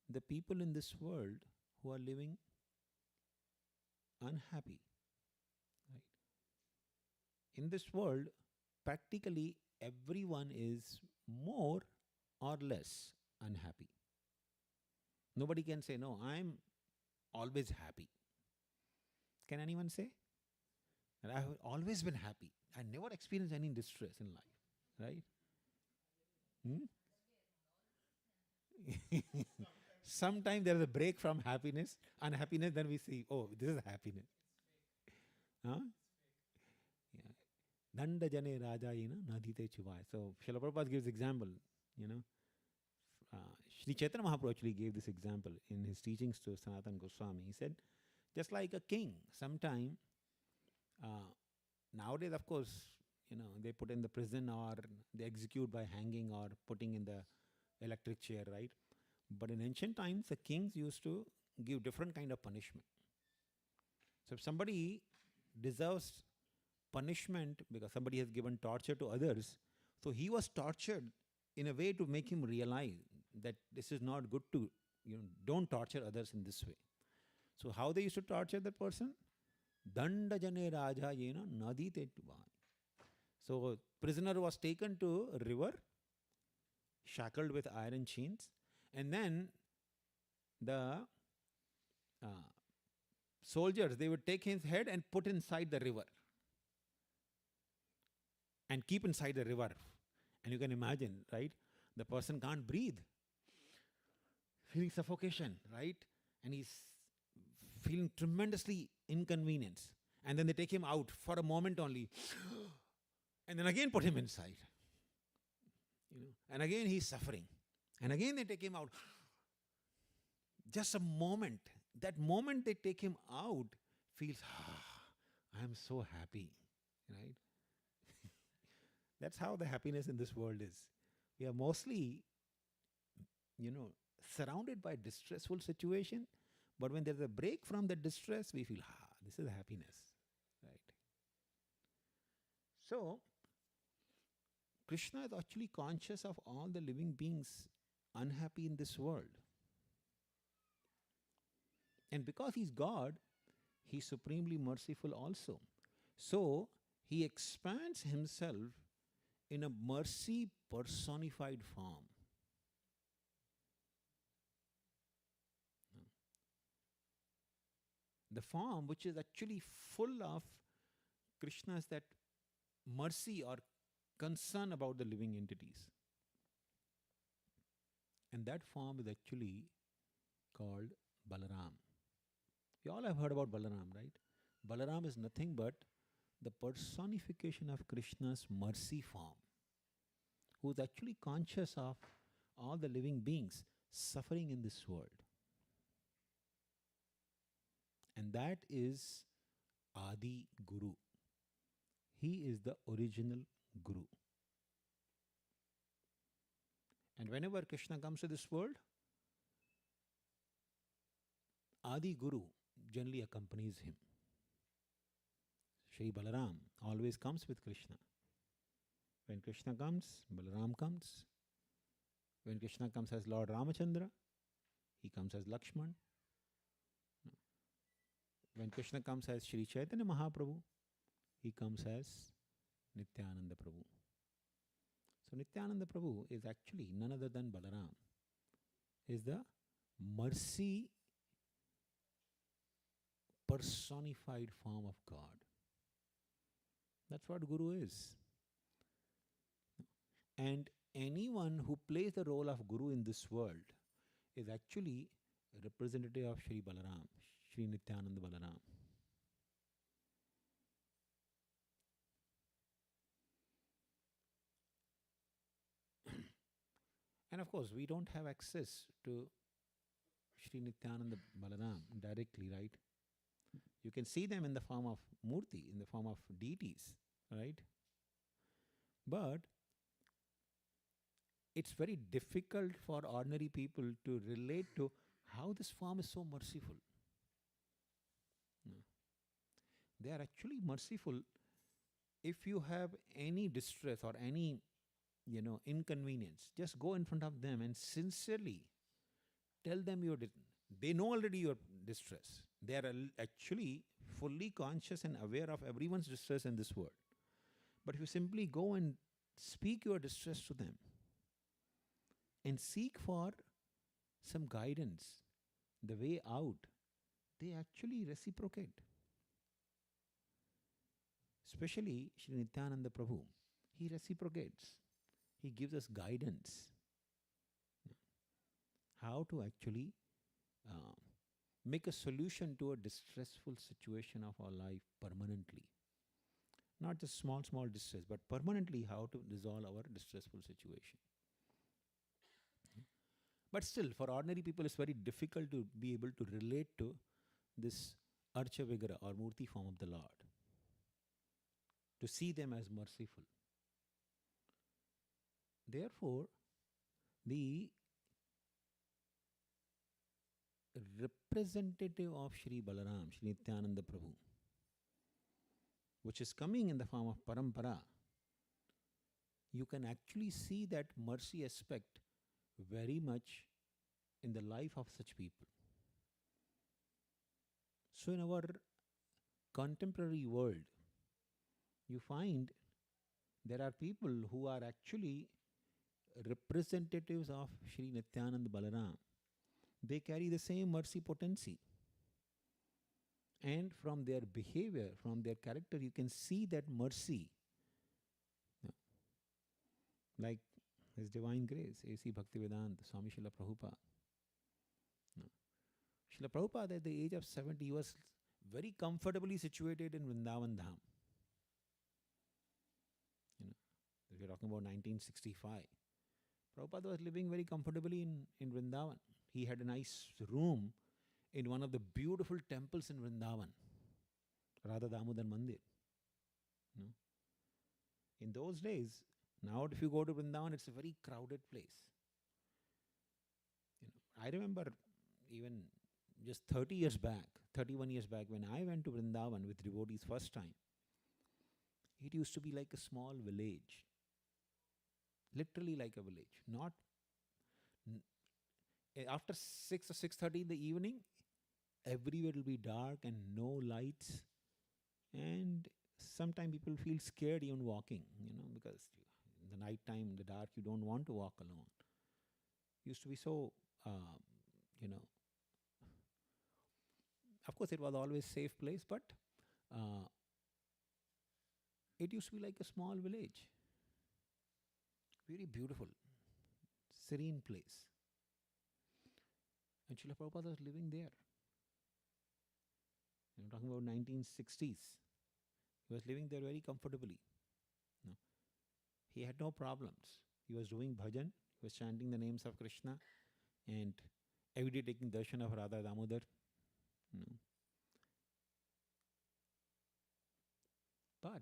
the people in this world who are living unhappy. Right? In this world, practically everyone is more or less unhappy. Nobody can say, no, I'm always happy. Can anyone say? And I have always been happy. I never experienced any distress in life. Right? Sometimes there is a break from happiness, unhappiness, then we see, oh, this is happiness. Huh? Yeah. Danda jane rajayena nadite chuvaya. So Srila Prabhupada gives example, Sri Chaitanya Mahaprabhu actually gave this example in his teachings to Sanatana Goswami. He said, just like a king, sometime, nowadays of course, they put in the prison or they execute by hanging or putting in the electric chair, right? But in ancient times, the kings used to give different kind of punishment. So if somebody deserves punishment because somebody has given torture to others, so he was tortured in a way to make him realize that this is not good to, don't torture others in this way. So how they used to torture that person? Danda jane raja yena nadite tuvai. So prisoner was taken to a river, shackled with iron chains, and then the soldiers, they would take his head and put inside the river and keep inside the river. And you can imagine, right? The person can't breathe, feeling suffocation, right? And he's feeling tremendously inconvenienced. And then they take him out for a moment only, and then again put him inside. And again he's suffering. And again they take him out. Just a moment. That moment they take him out, feels, I am so happy, right? That's how the happiness in this world is. We are mostly, surrounded by distressful situation, but when there's a break from the distress, we feel, this is happiness, right? So, Krishna is actually conscious of all the living beings unhappy in this world. And because he's God, he's supremely merciful also. So, he expands himself in a mercy personified form. The form which is actually full of Krishna's that mercy or concern about the living entities. And that form is actually called Balaram. We all have heard about Balaram, right? Balaram is nothing but the personification of Krishna's mercy form, who is actually conscious of all the living beings suffering in this world. And that is Adi Guru. He is the original Guru. And whenever Krishna comes to this world, Adi Guru generally accompanies him. Shri Balaram always comes with Krishna. When Krishna comes, Balaram comes. When Krishna comes as Lord Ramachandra, he comes as Lakshman. When Krishna comes as Shri Chaitanya Mahaprabhu, he comes as Nityananda Prabhu. So Nityananda Prabhu is actually none other than Balaram. Is the mercy personified form of God. That's what Guru is. And anyone who plays the role of Guru in this world is actually a representative of Shri Balaram, Shri Nityananda Balaram. And of course, we don't have access to Shri Nityananda Balaram directly, right? You can see them in the form of Murti, in the form of deities, right? But it's very difficult for ordinary people to relate to how this form is so merciful. No. They are actually merciful if you have any distress or any, inconvenience. Just go in front of them and sincerely tell them they know already your distress. They are actually fully conscious and aware of everyone's distress in this world. But if you simply go and speak your distress to them and seek for some guidance, the way out, they actually reciprocate. Especially Shri Nityananda Prabhu, he reciprocates. He gives us guidance. How to actually make a solution to a distressful situation of our life permanently. Not just small distress, but permanently how to resolve our distressful situation. But still, for ordinary people, it's very difficult to be able to relate to this Archa Vigra or Murti form of the Lord. To see them as merciful. Therefore, the representative of Shri Balaram, Shri Nityananda Prabhu, which is coming in the form of Parampara, you can actually see that mercy aspect very much in the life of such people. So in our contemporary world, you find there are people who are actually representatives of Shri Nityananda Balaram. They carry the same mercy potency. And from their behavior, from their character, you can see that mercy. Like His Divine Grace, A.C. Bhaktivedanta, Swami Srila Prabhupada. Srila Prabhupada at the age of 70, he was very comfortably situated in Vrindavan Dham. We're talking about 1965. Prabhupada was living very comfortably in Vrindavan. He had a nice room in one of the beautiful temples in Vrindavan, Radha Damodar Mandir. In those days, now if you go to Vrindavan, it's a very crowded place. I remember even just 30 years back, 31 years back, when I went to Vrindavan with devotees first time, it used to be like a small village. Literally like a village. Not after 6 or 6:30 in the evening, everywhere will be dark and no lights. And sometimes people feel scared even walking, because in the night time, in the dark, you don't want to walk alone. Used to be so, of course, it was always safe place, but it used to be like a small village. Very beautiful, serene place. And Srila Prabhupada was living there. Talking about 1960s. He was living there very comfortably. No. He had no problems. He was doing bhajan, he was chanting the names of Krishna, and every day taking darshan of Radha Damodar. No. But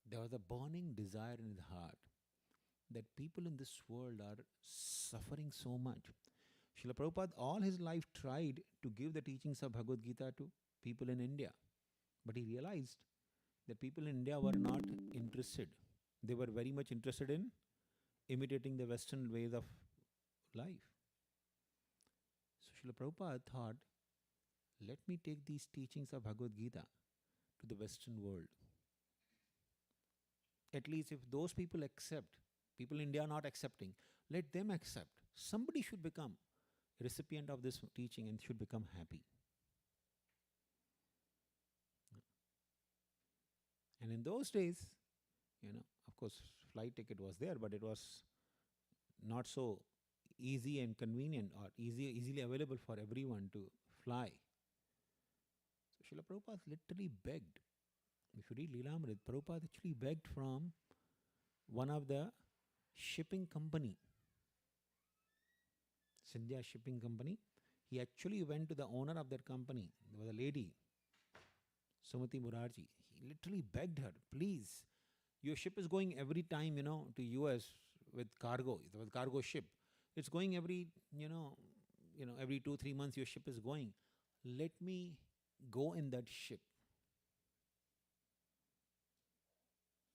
there was a burning desire in his heart that people in this world are suffering so much. Srila Prabhupada all his life tried to give the teachings of Bhagavad Gita to people in India. But he realized that people in India were not interested. They were very much interested in imitating the Western ways of life. So Srila Prabhupada thought, let me take these teachings of Bhagavad Gita to the Western world. At least if those people accept, people in India are not accepting, let them accept. Somebody should become a recipient of this teaching and should become happy. And in those days, of course, flight ticket was there, but it was not so easy and convenient or easily available for everyone to fly. So Srila Prabhupada literally begged. If you read Leelamrit, Prabhupada actually begged from one of the shipping company, Sindhya Shipping Company. He actually went to the owner of that company. There was a lady, Sumati Murarji. He literally begged her, please, your ship is going every time, to US with cargo. There was cargo ship. It's going every, every 2-3 months your ship is going. Let me go in that ship.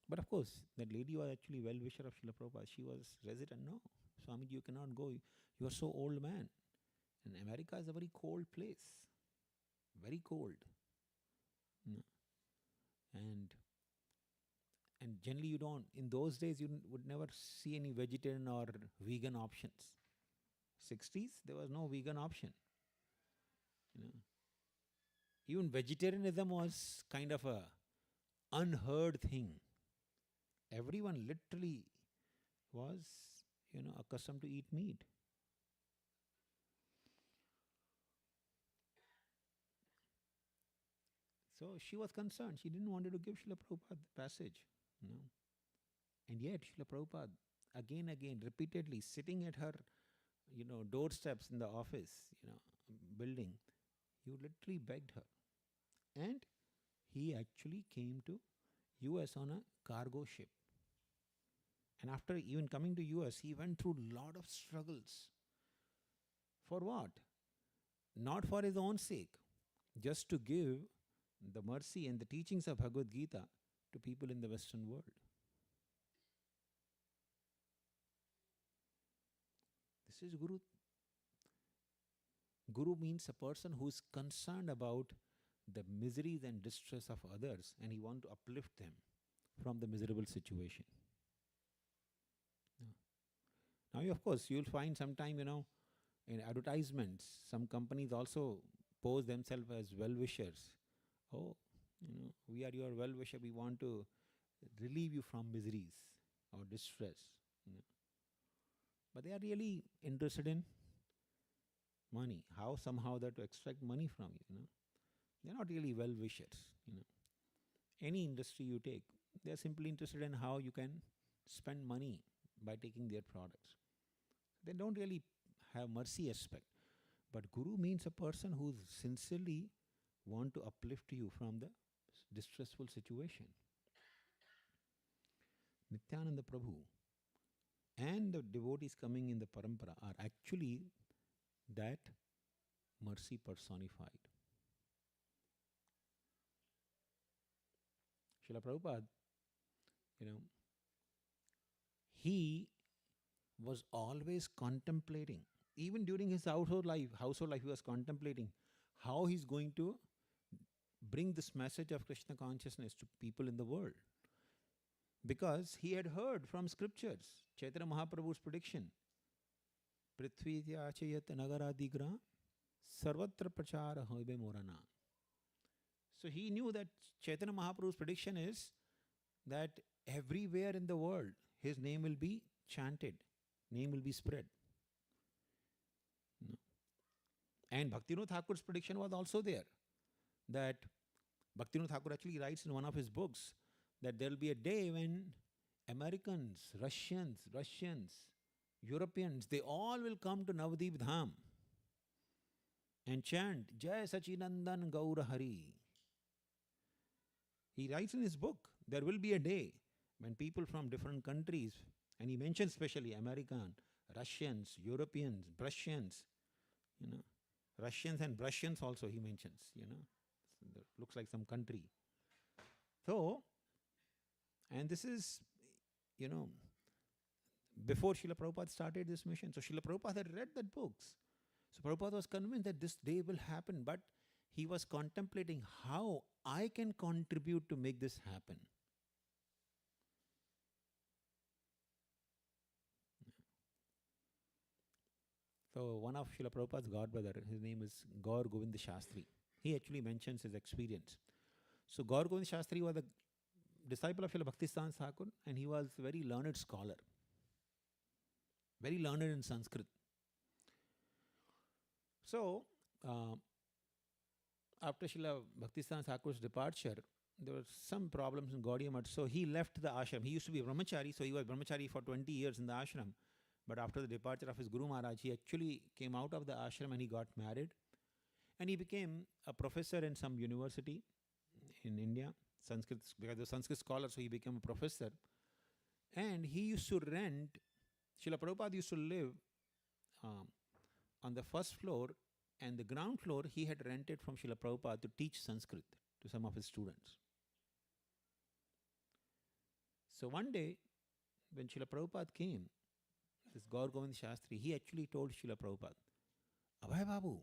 But of course, that lady was actually well-wisher of Srila Prabhupada. She was resident. No, Swamiji, you cannot go. You are so old man. And America is a very cold place. Very cold. No. And generally you don't, in those days you would never see any vegetarian or vegan options. 60s, there was no vegan option. Even vegetarianism was kind of a unheard thing. Everyone literally was, accustomed to eat meat. So she was concerned. She didn't want to give Srila Prabhupada the passage. And yet Srila Prabhupada, again, repeatedly, sitting at her, doorsteps in the office, building, he literally begged her. And he actually came to US on a cargo ship. And after even coming to US, he went through a lot of struggles. For what? Not for his own sake, just to give the mercy and the teachings of Bhagavad Gita to people in the Western world. This is Guru. Guru means a person who is concerned about the miseries and distress of others, and he wants to uplift them from the miserable situation. Now, of course, you'll find sometime, in advertisements, some companies also pose themselves as well-wishers. Oh, we are your well-wisher. We want to relieve you from miseries or distress. But they are really interested in money. How somehow that to extract money from you. They're not really well-wishers. Any industry you take, they're simply interested in how you can spend money by taking their products. They don't really have mercy aspect. But Guru means a person who sincerely want to uplift you from the distressful situation. Nityananda Prabhu and the devotees coming in the parampara are actually that mercy personified. Srila Prabhupada, he was always contemplating, even during his household life, he was contemplating how he's going to bring this message of Krishna consciousness to people in the world. Because he had heard from scriptures, Chaitanya Mahaprabhu's prediction, Prithvi Tyachayat Nagaradigra Sarvatra Prachara Hoibe Morana. So he knew that Chaitanya Mahaprabhu's prediction is that everywhere in the world his name will be chanted, name will be spread. And Bhaktivinoda Thakur's prediction was also there, that Bhaktivinoda Thakur actually writes in one of his books that there will be a day when Americans, Russians, Europeans, they all will come to Navadip Dham and chant Jai Sachinandan Gaura Hari. He writes in his book, there will be a day when people from different countries, and he mentions especially American, Russians, Europeans, Prussians, Russians and Prussians also he mentions, So looks like some country. So, and this is, before Srila Prabhupada started this mission. So Srila Prabhupada had read that books. So Prabhupada was convinced that this day will happen, but he was contemplating how I can contribute to make this happen. So one of Srila Prabhupada's godbrother, his name is Gaur Govind Shastri. He actually mentions his experience. So Gaur Govind Shastri was a disciple of Srila Bhaktisiddhanta Thakur, and he was a very learned scholar, very learned in Sanskrit. So, after Srila Bhaktisiddhanta Thakur's departure, there were some problems in Gaudiya Math, so he left the ashram. He used to be a brahmachari, so he was brahmachari for 20 years in the ashram. But after the departure of his Guru Maharaj, he actually came out of the ashram and he got married. And he became a professor in some university in India, Sanskrit, because he was a Sanskrit scholar, so he became a professor. And he used to rent, Srila Prabhupada used to live on the first floor, and the ground floor he had rented from Srila Prabhupada to teach Sanskrit to some of his students. So one day, when Srila Prabhupada came, this Gaur Govind Shastri, he actually told Srila Prabhupada, Abhay Babu,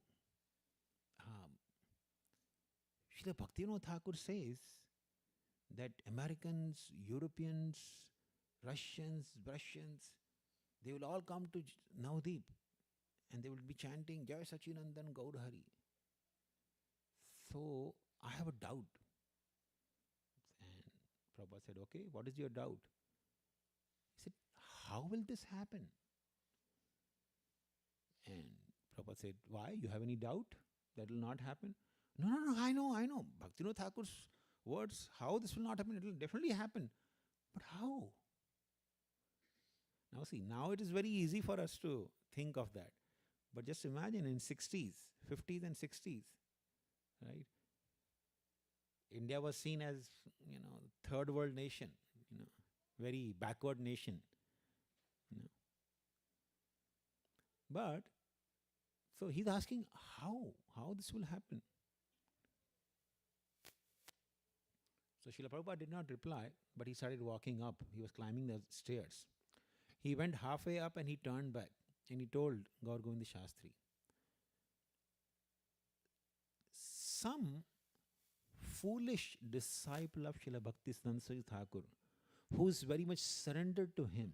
Srila Bhaktivinoda Thakur says that Americans, Europeans, Russians, they will all come to Navadip and they will be chanting Jai Sachinandan Gaur Hari. So I have a doubt. And Prabhupada said, okay, what is your doubt? He said, how will this happen? And Prabhupada said, why? You have any doubt that will not happen? No, I know. Bhaktivinoda Thakur's words, how this will not happen, it will definitely happen. But how? Now see, now it is very easy for us to think of that. But just imagine in 60s, 50s and 60s, right? India was seen as, third world nation, very backward nation. But, so he's asking how this will happen. So Srila Prabhupada did not reply, but he started walking up. He was climbing the stairs. He went halfway up and he turned back and he told Gaur Govind Shastri, some foolish disciple of Srila Bhaktisiddhanta Thakur, who is very much surrendered to him,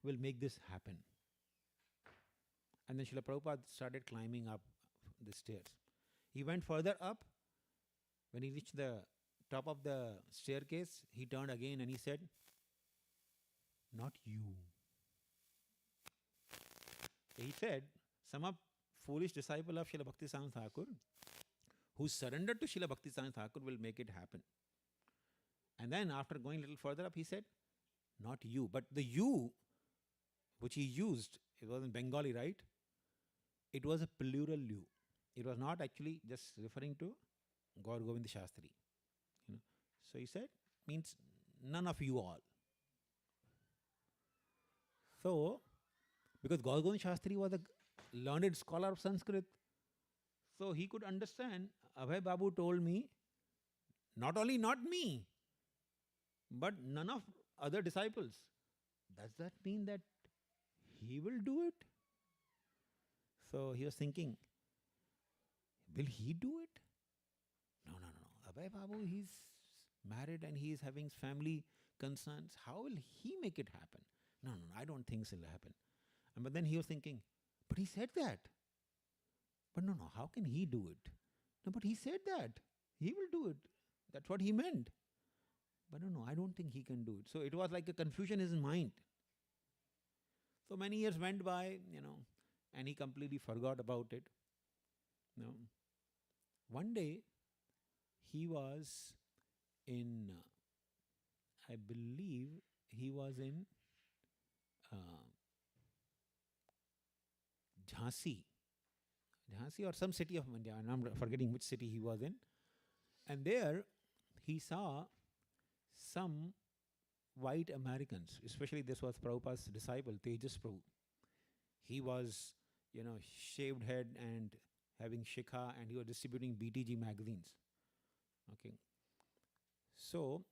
will make this happen. And then Srila Prabhupada started climbing up the stairs. He went further up. When he reached the top of the staircase, he turned again and he said, not you. He said, some foolish disciple of Srila Bhaktisiddhanta Thakur, who surrendered to Srila Bhaktisiddhanta Thakur, will make it happen. And then after going a little further up, he said, not you. But the you, which he used, it was in Bengali, right? It was a plural you. It was not actually just referring to Gaur Govind Shastri. So he said, means none of you all. So, because Gaurgovind Shastri was a learned scholar of Sanskrit, so he could understand. Abhay Babu told me, not only not me, but none of other disciples. Does that mean that he will do it? So he was thinking, will he do it? No, no, no, no. Abhay Babu, he's married and he is having family concerns. How will he make it happen? No, no, no, I don't think so will happen. But then he was thinking, but he said that. But no, no, how can he do it? No, but he said that. He will do it. That's what he meant. But no, no, I don't think he can do it. So it was like a confusion in his mind. So many years went by, and he completely forgot about it. One day, he was in, I believe, he was in Jhansi or some city of India, and I'm forgetting which city he was in. And there, he saw some white Americans, especially this was Prabhupada's disciple, Tejas Prabhu. He was, shaved head and having shikha, and he was distributing BTG magazines. Okay. So,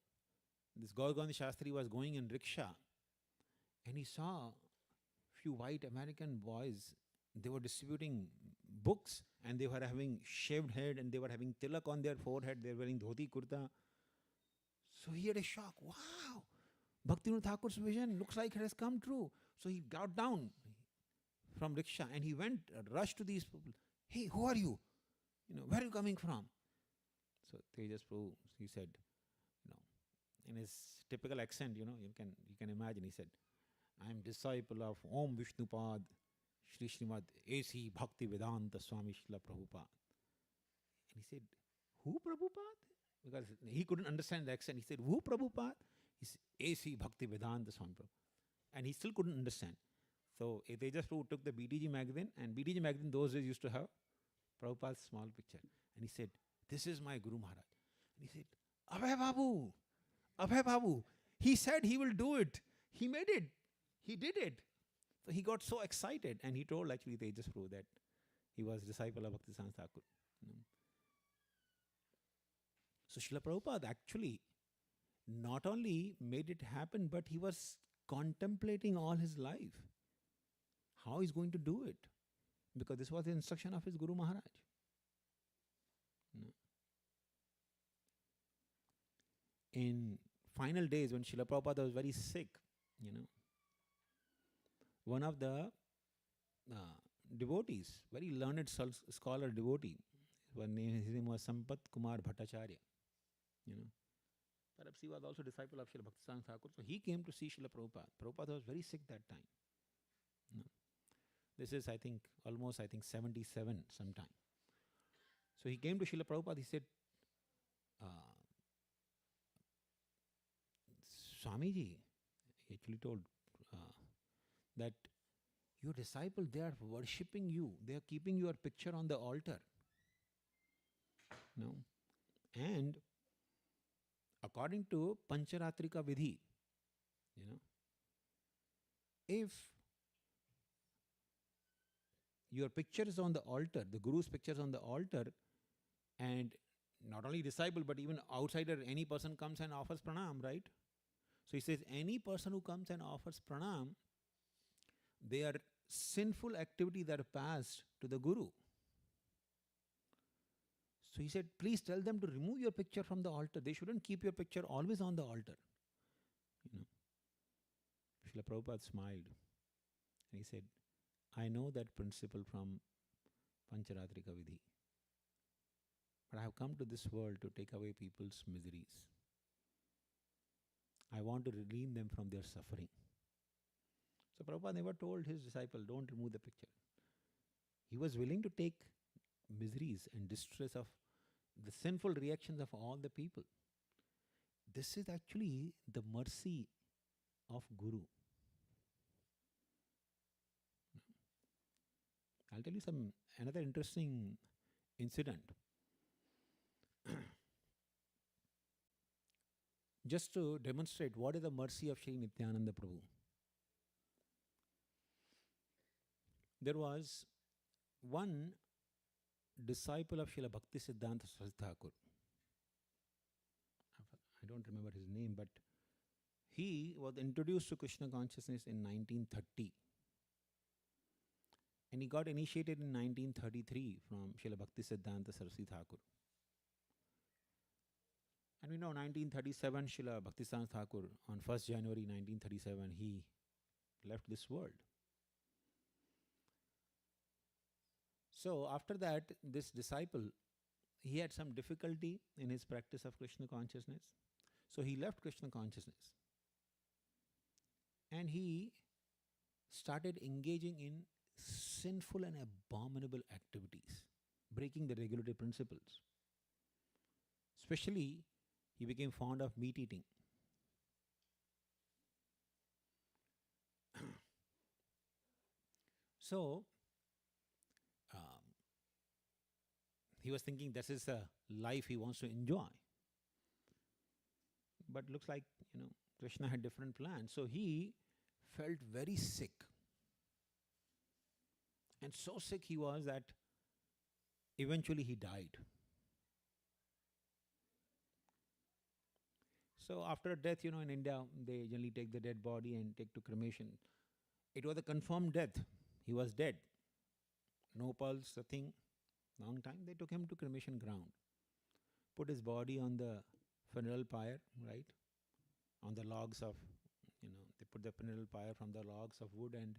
this Gaurgovind Shastri was going in rickshaw, and he saw few white American boys. They were distributing books, and they were having shaved head, and they were having tilak on their forehead. They were wearing dhoti kurta. So he had a shock. Wow, Bhaktivinoda Thakur's vision looks like it has come true. So he got down from rickshaw and he went, rushed to these people. Hey, who are you? Where are you coming from? So Tejas Prabhu, he said, in his typical accent, you can imagine, he said, I am disciple of Om Vishnupad Shri Srimad A.C. Bhakti Vedanta Swami Srila Prabhupada. And he said, who Prabhupada? Because he couldn't understand the accent. He said, who Prabhupada? He said, A.C. Bhakti Vedanta Swami Prabhupada. And he still couldn't understand. So Tejas Prabhu took the BTG magazine, and BTG magazine those days used to have Prabhupada's small picture. And he said, this is my Guru Maharaj. And he said, Abhay Babu, he said he will do it. He made it. He did it. So he got so excited, and he told actually Tejas Prabhu that he was disciple of Bhaktisiddhanta Thakur. So Srila Prabhupada actually not only made it happen, but he was contemplating all his life how he's going to do it, because this was the instruction of his Guru Maharaj. In final days, when Srila Prabhupada was very sick, one of the devotees, very learned scholar devotee, his name was Sampat Kumar Bhattacharya. Perhaps he was also disciple of Srila Bhaktisiddhanta Thakur. So he came to see Srila Prabhupada. Prabhupada was very sick that time. This is, I think, almost 77 sometime. So he came to Srila Prabhupada. He said, Swamiji, he actually told that your disciple, they are worshipping you. They are keeping your picture on the altar. And according to Pancharatrika Vidhi, if your picture is on the altar, the Guru's picture is on the altar, and not only disciple, but even outsider, any person comes and offers pranam, right? So he says, any person who comes and offers pranam, they are sinful activity that are passed to the Guru. So he said, please tell them to remove your picture from the altar. They shouldn't keep your picture always on the altar. Srila Prabhupada smiled and he said, I know that principle from Pancharatrika Vidhi. But I have come to this world to take away people's miseries. I want to relieve them from their suffering. So Prabhupada never told his disciple, don't remove the picture. He was willing to take miseries and distress of the sinful reactions of all the people. This is actually the mercy of Guru. I'll tell you another interesting incident. Just to demonstrate what is the mercy of Sri Nityananda Prabhu. there was one disciple of Srila Bhaktisiddhanta Saraswati Thakur. I don't remember his name, but he was introduced to Krishna consciousness in 1930. And he got initiated in 1933 from Srila Bhaktisiddhanta Saraswati Thakur. And we know 1937, Srila Bhaktisiddhanta Thakur, on 1st January 1937, he left this world. So after that, this disciple, he had some difficulty in his practice of Krishna consciousness. So he left Krishna consciousness. And he started engaging in sinful and abominable activities, breaking the regulatory principles. Especially, he became fond of meat eating. So, he was thinking this is a life he wants to enjoy. But looks like, Krishna had different plans. So he felt very sick. And so sick he was that eventually he died. So after death, in India, they generally take the dead body and take to cremation. It was a confirmed death. He was dead. No pulse, nothing. Long time. They took him to cremation ground. Put his body on the funeral pyre, right? On the logs of, they put the funeral pyre from the logs of wood and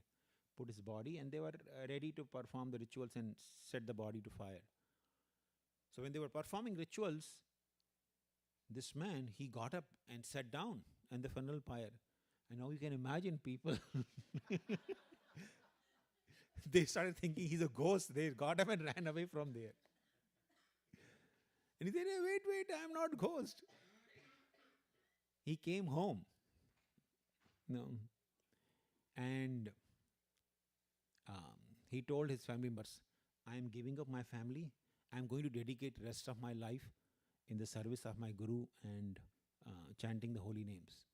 put his body, and they were ready to perform the rituals and set the body to fire. So when they were performing rituals, this man, he got up and sat down on the funeral pyre. And now you can imagine people, they started thinking he's a ghost. They got up and ran away from there. And he said, hey, wait, I'm not ghost. He came home. And he told his family members, I am giving up my family. I am going to dedicate the rest of my life in the service of my Guru and chanting the holy names.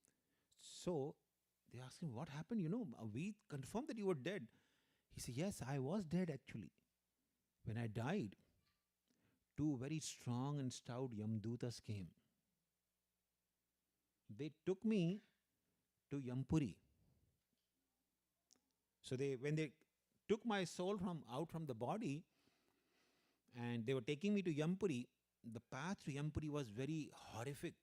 So they asked him, what happened? We confirmed that you were dead. He said, yes, I was dead actually. When I died, two very strong and stout Yamdutas came. They took me to Yampuri. So when they took my soul out from the body and they were taking me to Yampuri, the path to Yampuri was very horrific.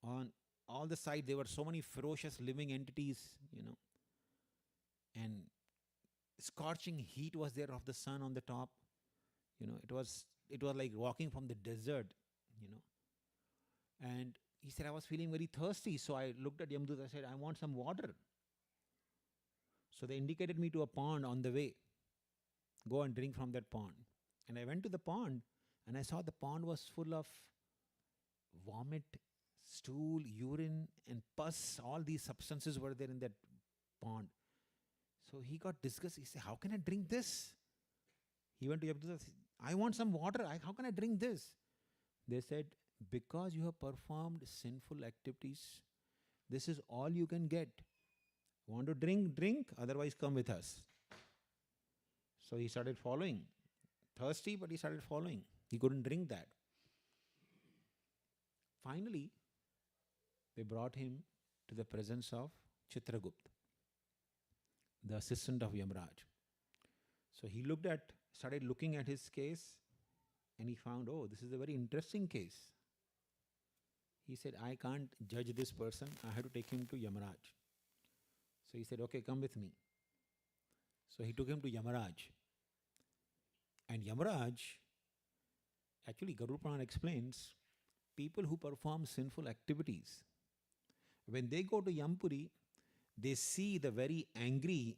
On all the sides, there were so many ferocious living entities, and scorching heat was there of the sun on the top. It was like walking from the desert, And he said, I was feeling very thirsty. So I looked at Yamdut, I said, I want some water. So they indicated me to a pond on the way. Go and drink from that pond. And I went to the pond and I saw the pond was full of vomit, stool, urine and pus. All these substances were there in that pond. So he got disgusted. He said, how can I drink this? He went to Yabdullah, I want some water. How can I drink this? They said, because you have performed sinful activities, this is all you can get. Want to drink? Drink. Otherwise, come with us. So he started following. Thirsty, but he started following. He couldn't drink that. Finally, they brought him to the presence of Chitragupta, the assistant of Yamraj. So he started looking at his case, and he found, this is a very interesting case. He said, I can't judge this person. I have to take him to Yamaraj. So he said, okay, come with me. So he took him to Yamaraj. And Yamaraj, actually Garuda Purana explains, people who perform sinful activities, when they go to Yampuri, they see the very angry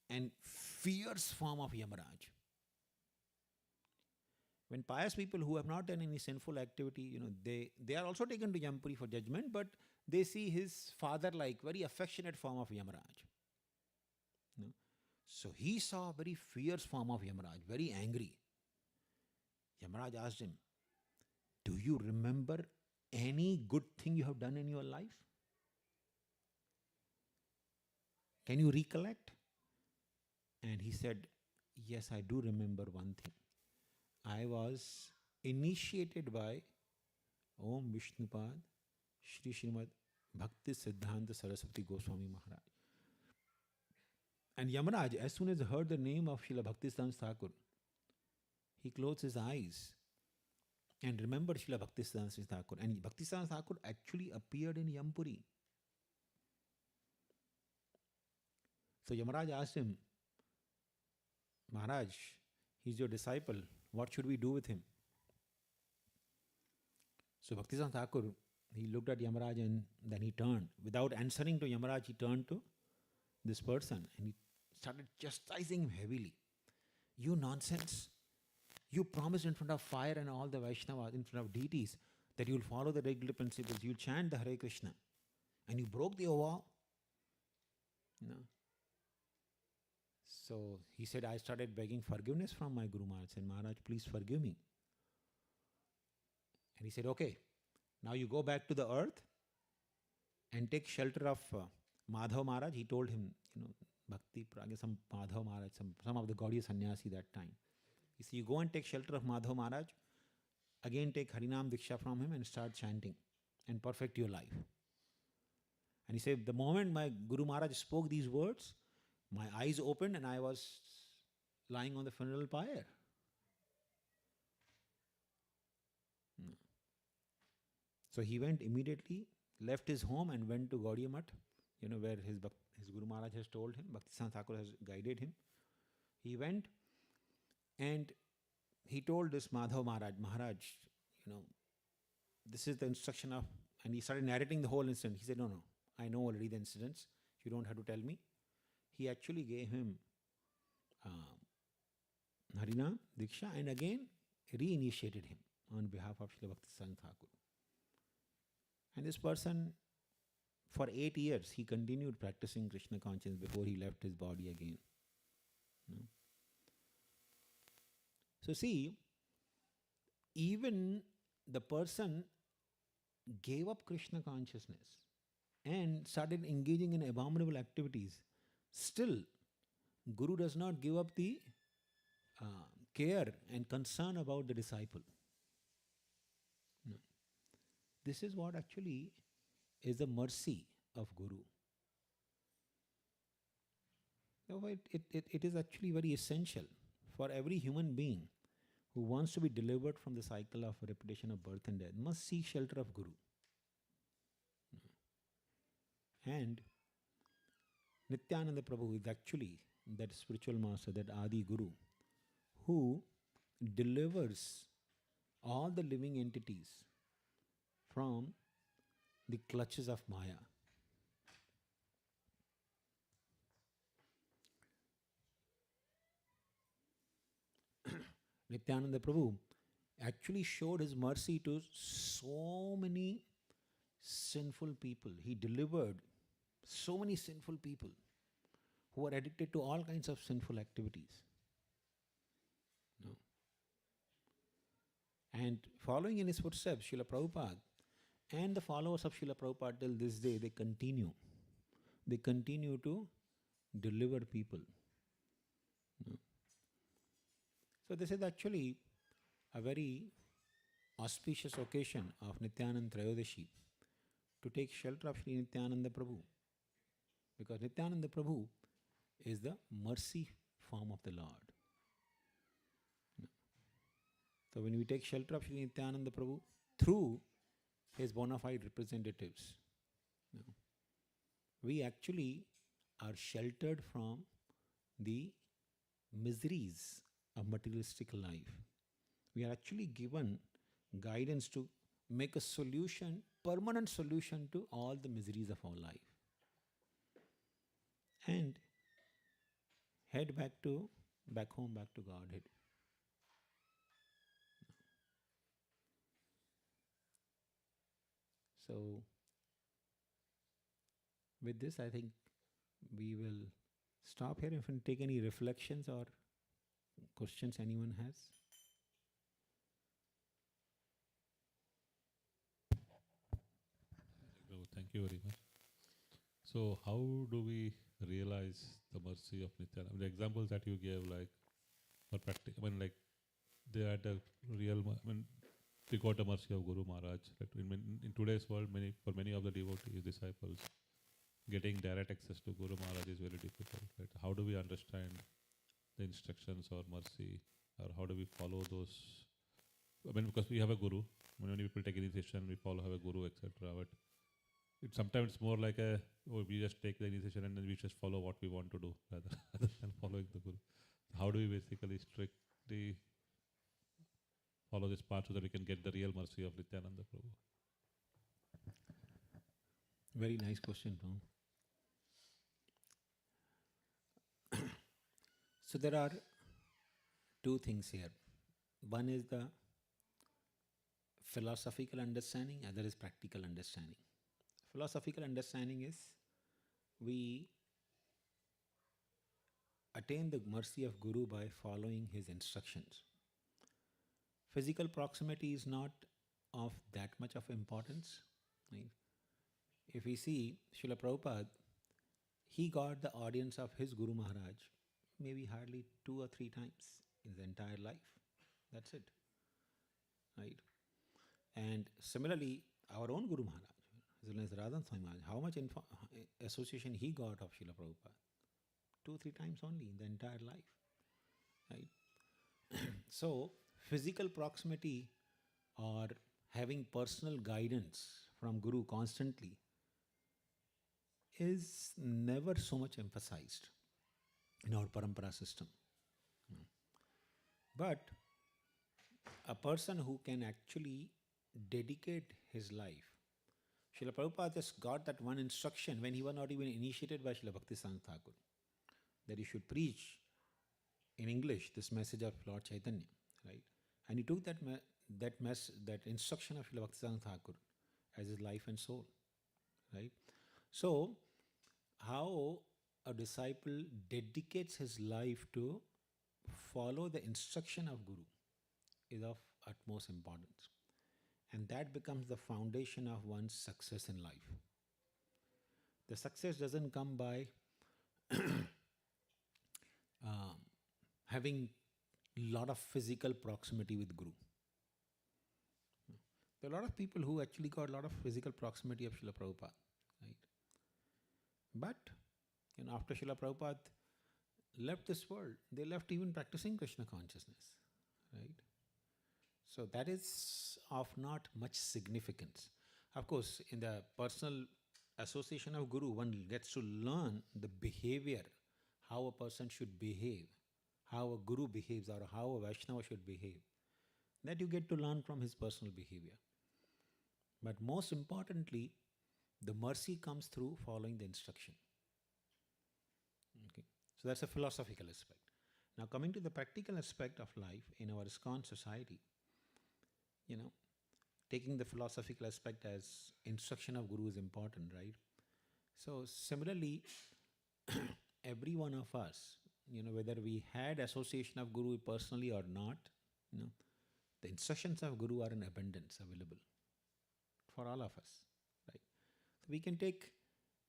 and fierce form of Yamaraj. When pious people who have not done any sinful activity, they are also taken to Yampuri for judgment, but they see his father-like, very affectionate form of Yamaraj. So he saw a very fierce form of Yamaraj, very angry. Yamaraj asked him, do you remember any good thing you have done in your life? Can you recollect? And he said, yes, I do remember one thing. I was initiated by Om Vishnupad Shri Srimad Bhakti Siddhanta Saraswati Goswami Maharaj. And Yamaraj, as soon as he heard the name of Srila Bhaktisiddhanta Thakur, he closed his eyes and remembered Srila Bhaktisiddhanta Thakur. And Bhaktisiddhanta Thakur actually appeared in Yampuri. So Yamaraj asked him, Maharaj, he's your disciple. What should we do with him? So Bhaktisiddhanta Thakur, he looked at Yamaraj and then he turned. Without answering to Yamaraj, he turned to this person and he started chastising him heavily. You nonsense. You promised in front of fire and all the Vaishnavas, in front of deities, that you will follow the regular principles, you will chant the Hare Krishna. And you broke the vow. No. So he said, I started begging forgiveness from my Guru Maharaj. I said, Maharaj, please forgive me. And he said, okay, now you go back to the earth and take shelter of Madhav Maharaj. He told him, Bhakti, some Madhav Maharaj, some of the Gaudiya sannyasi that time. He said, you go and take shelter of Madhav Maharaj, again take Harinam Diksha from him and start chanting and perfect your life. And he said, the moment my Guru Maharaj spoke these words, my eyes opened and I was lying on the funeral pyre. So he went immediately, left his home and went to Gaudiya Math, where his Guru Maharaj has told him, Bhaktisiddhanta Thakur has guided him. He went and he told this Madhav Maharaj, Maharaj, this is the instruction of, and he started narrating the whole incident. He said, no, I know already the incidents. You don't have to tell me. He actually gave him Harinam Diksha and again reinitiated him on behalf of Srila Bhaktisiddhanta Thakur. And this person, for 8 years, he continued practicing Krishna consciousness before he left his body again. So see, even the person gave up Krishna consciousness and started engaging in abominable activities. Still, Guru does not give up the care and concern about the disciple. No. This is what actually is the mercy of Guru. It is actually very essential for every human being who wants to be delivered from the cycle of repetition of birth and death must seek shelter of Guru. And Nityananda Prabhu is actually that spiritual master, that Adi Guru, who delivers all the living entities from the clutches of Maya. Nityananda Prabhu actually showed his mercy to so many sinful people. He delivered so many sinful people who are addicted to all kinds of sinful activities. No. And following in his footsteps, Srila Prabhupada and the followers of Srila Prabhupada till this day, they continue. They continue to deliver people. No. So this is actually a very auspicious occasion of Nityananda Trayodashi to take shelter of Sri Nityananda Prabhu. Because Nityananda Prabhu is the mercy form of the Lord. So when we take shelter of Sri Nityananda Prabhu through his bona fide representatives, we actually are sheltered from the miseries of materialistic life. We are actually given guidance to make a solution, permanent solution to all the miseries of our life. And head back home, back to Godhead. So, with this, I think we will stop here. If you take any reflections or questions anyone has. Thank you very much. So how do we realize the mercy of Nityananda? I mean, the examples that you gave, like, were practical. I mean, like, they had a real. I mean, they got the mercy of Guru Maharaj. Right? In today's world, for many of the devotees, disciples, getting direct access to Guru Maharaj is very difficult. Right? How do we understand the instructions or mercy, or how do we follow those? I mean, because we have a guru. When people take initiation, we have a guru, etc. But it's sometimes more like we just take the initiation and then we just follow what we want to do rather, rather than following the guru. How do we basically strictly follow this path so that we can get the real mercy of Nityananda Prabhu? Very nice question, Tom. So there are two things here. One is the philosophical understanding, other is practical understanding. Philosophical understanding is we attain the mercy of Guru by following his instructions. Physical proximity is not of that much of importance. Right? If we see Srila Prabhupada, he got the audience of his Guru Maharaj maybe hardly 2 or 3 times in his entire life. That's it. Right? And similarly, our own Guru Maharaj, as well as Radhan Swami Maharaj, how much association he got of Srila Prabhupada? 2 or 3 times only in the entire life. Right? So, physical proximity or having personal guidance from Guru constantly is never so much emphasized in our parampara system. But a person who can actually dedicate his life. Srila Prabhupada just got that one instruction when he was not even initiated by Srila Bhakti-Siddhanta Thakur, that he should preach in English this message of Lord Chaitanya, right? And he took that instruction of Srila Bhakti-Siddhanta Thakur as his life and soul, right? So, how a disciple dedicates his life to follow the instruction of Guru is of utmost importance. And that becomes the foundation of one's success in life. The success doesn't come by having lot of physical proximity with Guru. There are a lot of people who actually got a lot of physical proximity of Srila Prabhupada, right? But after Srila Prabhupada left this world, they left even practicing Krishna consciousness, right? So that is of not much significance. Of course, in the personal association of Guru, one gets to learn the behavior, how a person should behave, how a Guru behaves, or how a Vaishnava should behave. That you get to learn from his personal behavior. But most importantly, the mercy comes through following the instruction. Okay. So that's a philosophical aspect. Now coming to the practical aspect of life in our ISKCON society, taking the philosophical aspect as instruction of Guru is important, right? So similarly, every one of us, whether we had association of Guru personally or not, the instructions of Guru are in abundance available for all of us, right? So we can take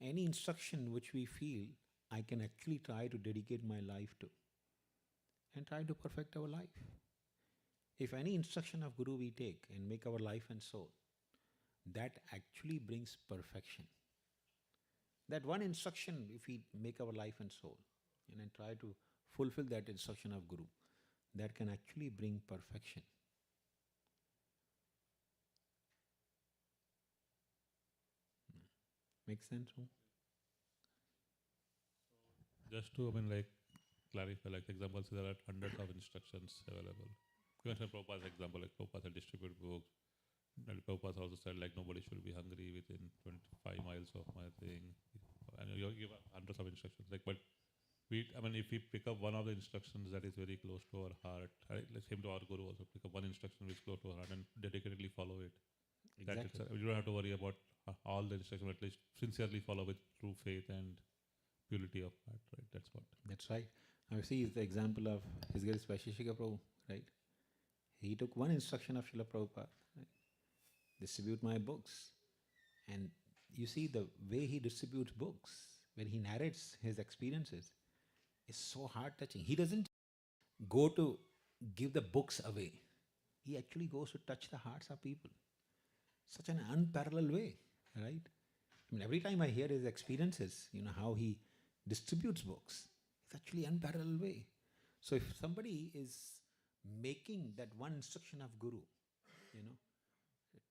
any instruction which we feel I can actually try to dedicate my life to and try to perfect our life. If any instruction of Guru we take and make our life and soul, that actually brings perfection. That one instruction, if we make our life and soul and try to fulfill that instruction of Guru, that can actually bring perfection. Make sense? Just to, clarify, examples, there are hundreds of instructions available. You mentioned Prabhupada's example, Prabhupada had distributed books. And Prabhupada also said, nobody should be hungry within 25 miles of my thing. And you give hundreds of instructions. But if we pick up one of the instructions that is very close to our heart, let's came to our Guru also, pick up one instruction which is close to our heart and dedicatedly follow it. Exactly. You don't have to worry about all the instructions, at least sincerely follow with true faith and purity of heart, right? That's right. Now you see the example of His Grace Vaisheshika Prabhu, right? He took one instruction of Srila Prabhupada, right? Distribute my books. And you see the way he distributes books when he narrates his experiences, is so heart-touching. He doesn't go to give the books away. He actually goes to touch the hearts of people. Such an unparalleled way, right? I mean, every time I hear his experiences, how he distributes books, it's actually unparalleled way. So if somebody is making that one instruction of Guru,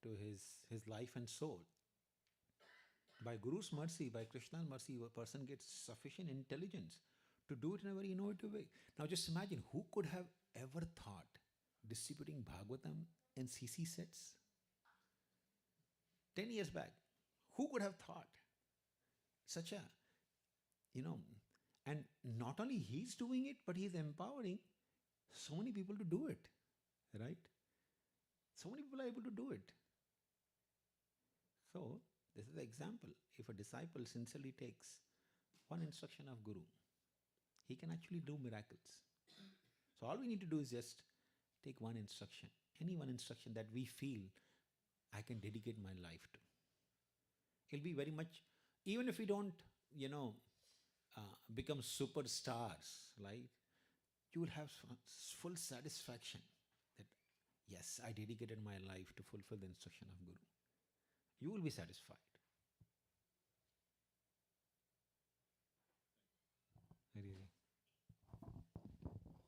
to his life and soul, by Guru's mercy, by Krishna's mercy, a person gets sufficient intelligence to do it in a very innovative way. Now just imagine, who could have ever thought distributing Bhagavatam in CC sets? 10 years back, who could have thought such a, and not only he's doing it, but he's empowering so many people to do it, right? So many people are able to do it. So, this is the example. If a disciple sincerely takes one instruction of Guru, he can actually do miracles. So all we need to do is just take one instruction, any one instruction that we feel I can dedicate my life to. It'll be very much, even if we don't, become superstars, right? You will have full satisfaction that, yes, I dedicated my life to fulfill the instruction of Guru. You will be satisfied. Really.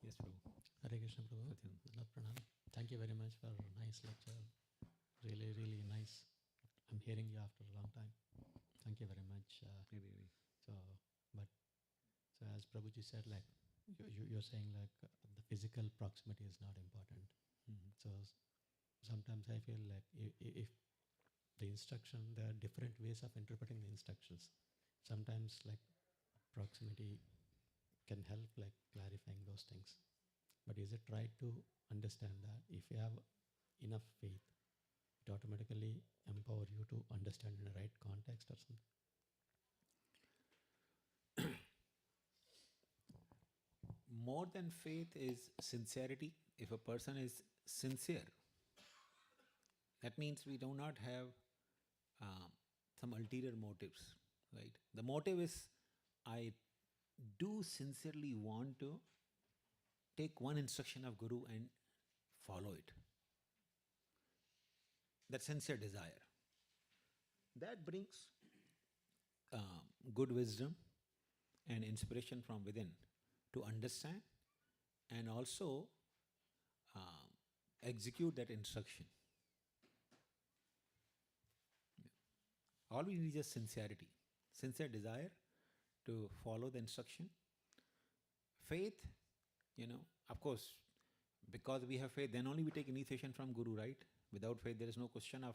Yes, Prabhu. Hare Krishna, Prabhu. Lord Pranam. Thank you very much for a nice lecture. Really, really nice. I'm hearing you after a long time. Thank you very much. Really. So as Prabhuji said, like you're saying, like the physical proximity is not important. Mm-hmm. So sometimes I feel like if the instruction, there are different ways of interpreting the instructions. Sometimes like proximity can help like clarifying those things. But is it right to understand that if you have enough faith, it automatically empower you to understand in the right context or something? More than faith is sincerity. If a person is sincere, that means we do not have some ulterior motives, right? The motive is, I do sincerely want to take one instruction of Guru and follow it. That sincere desire. That brings good wisdom and inspiration from within to understand and also execute that instruction. All we need is just sincerity, sincere desire to follow the instruction. Faith, of course, because we have faith, then only we take initiation from Guru, right? Without faith, there is no question of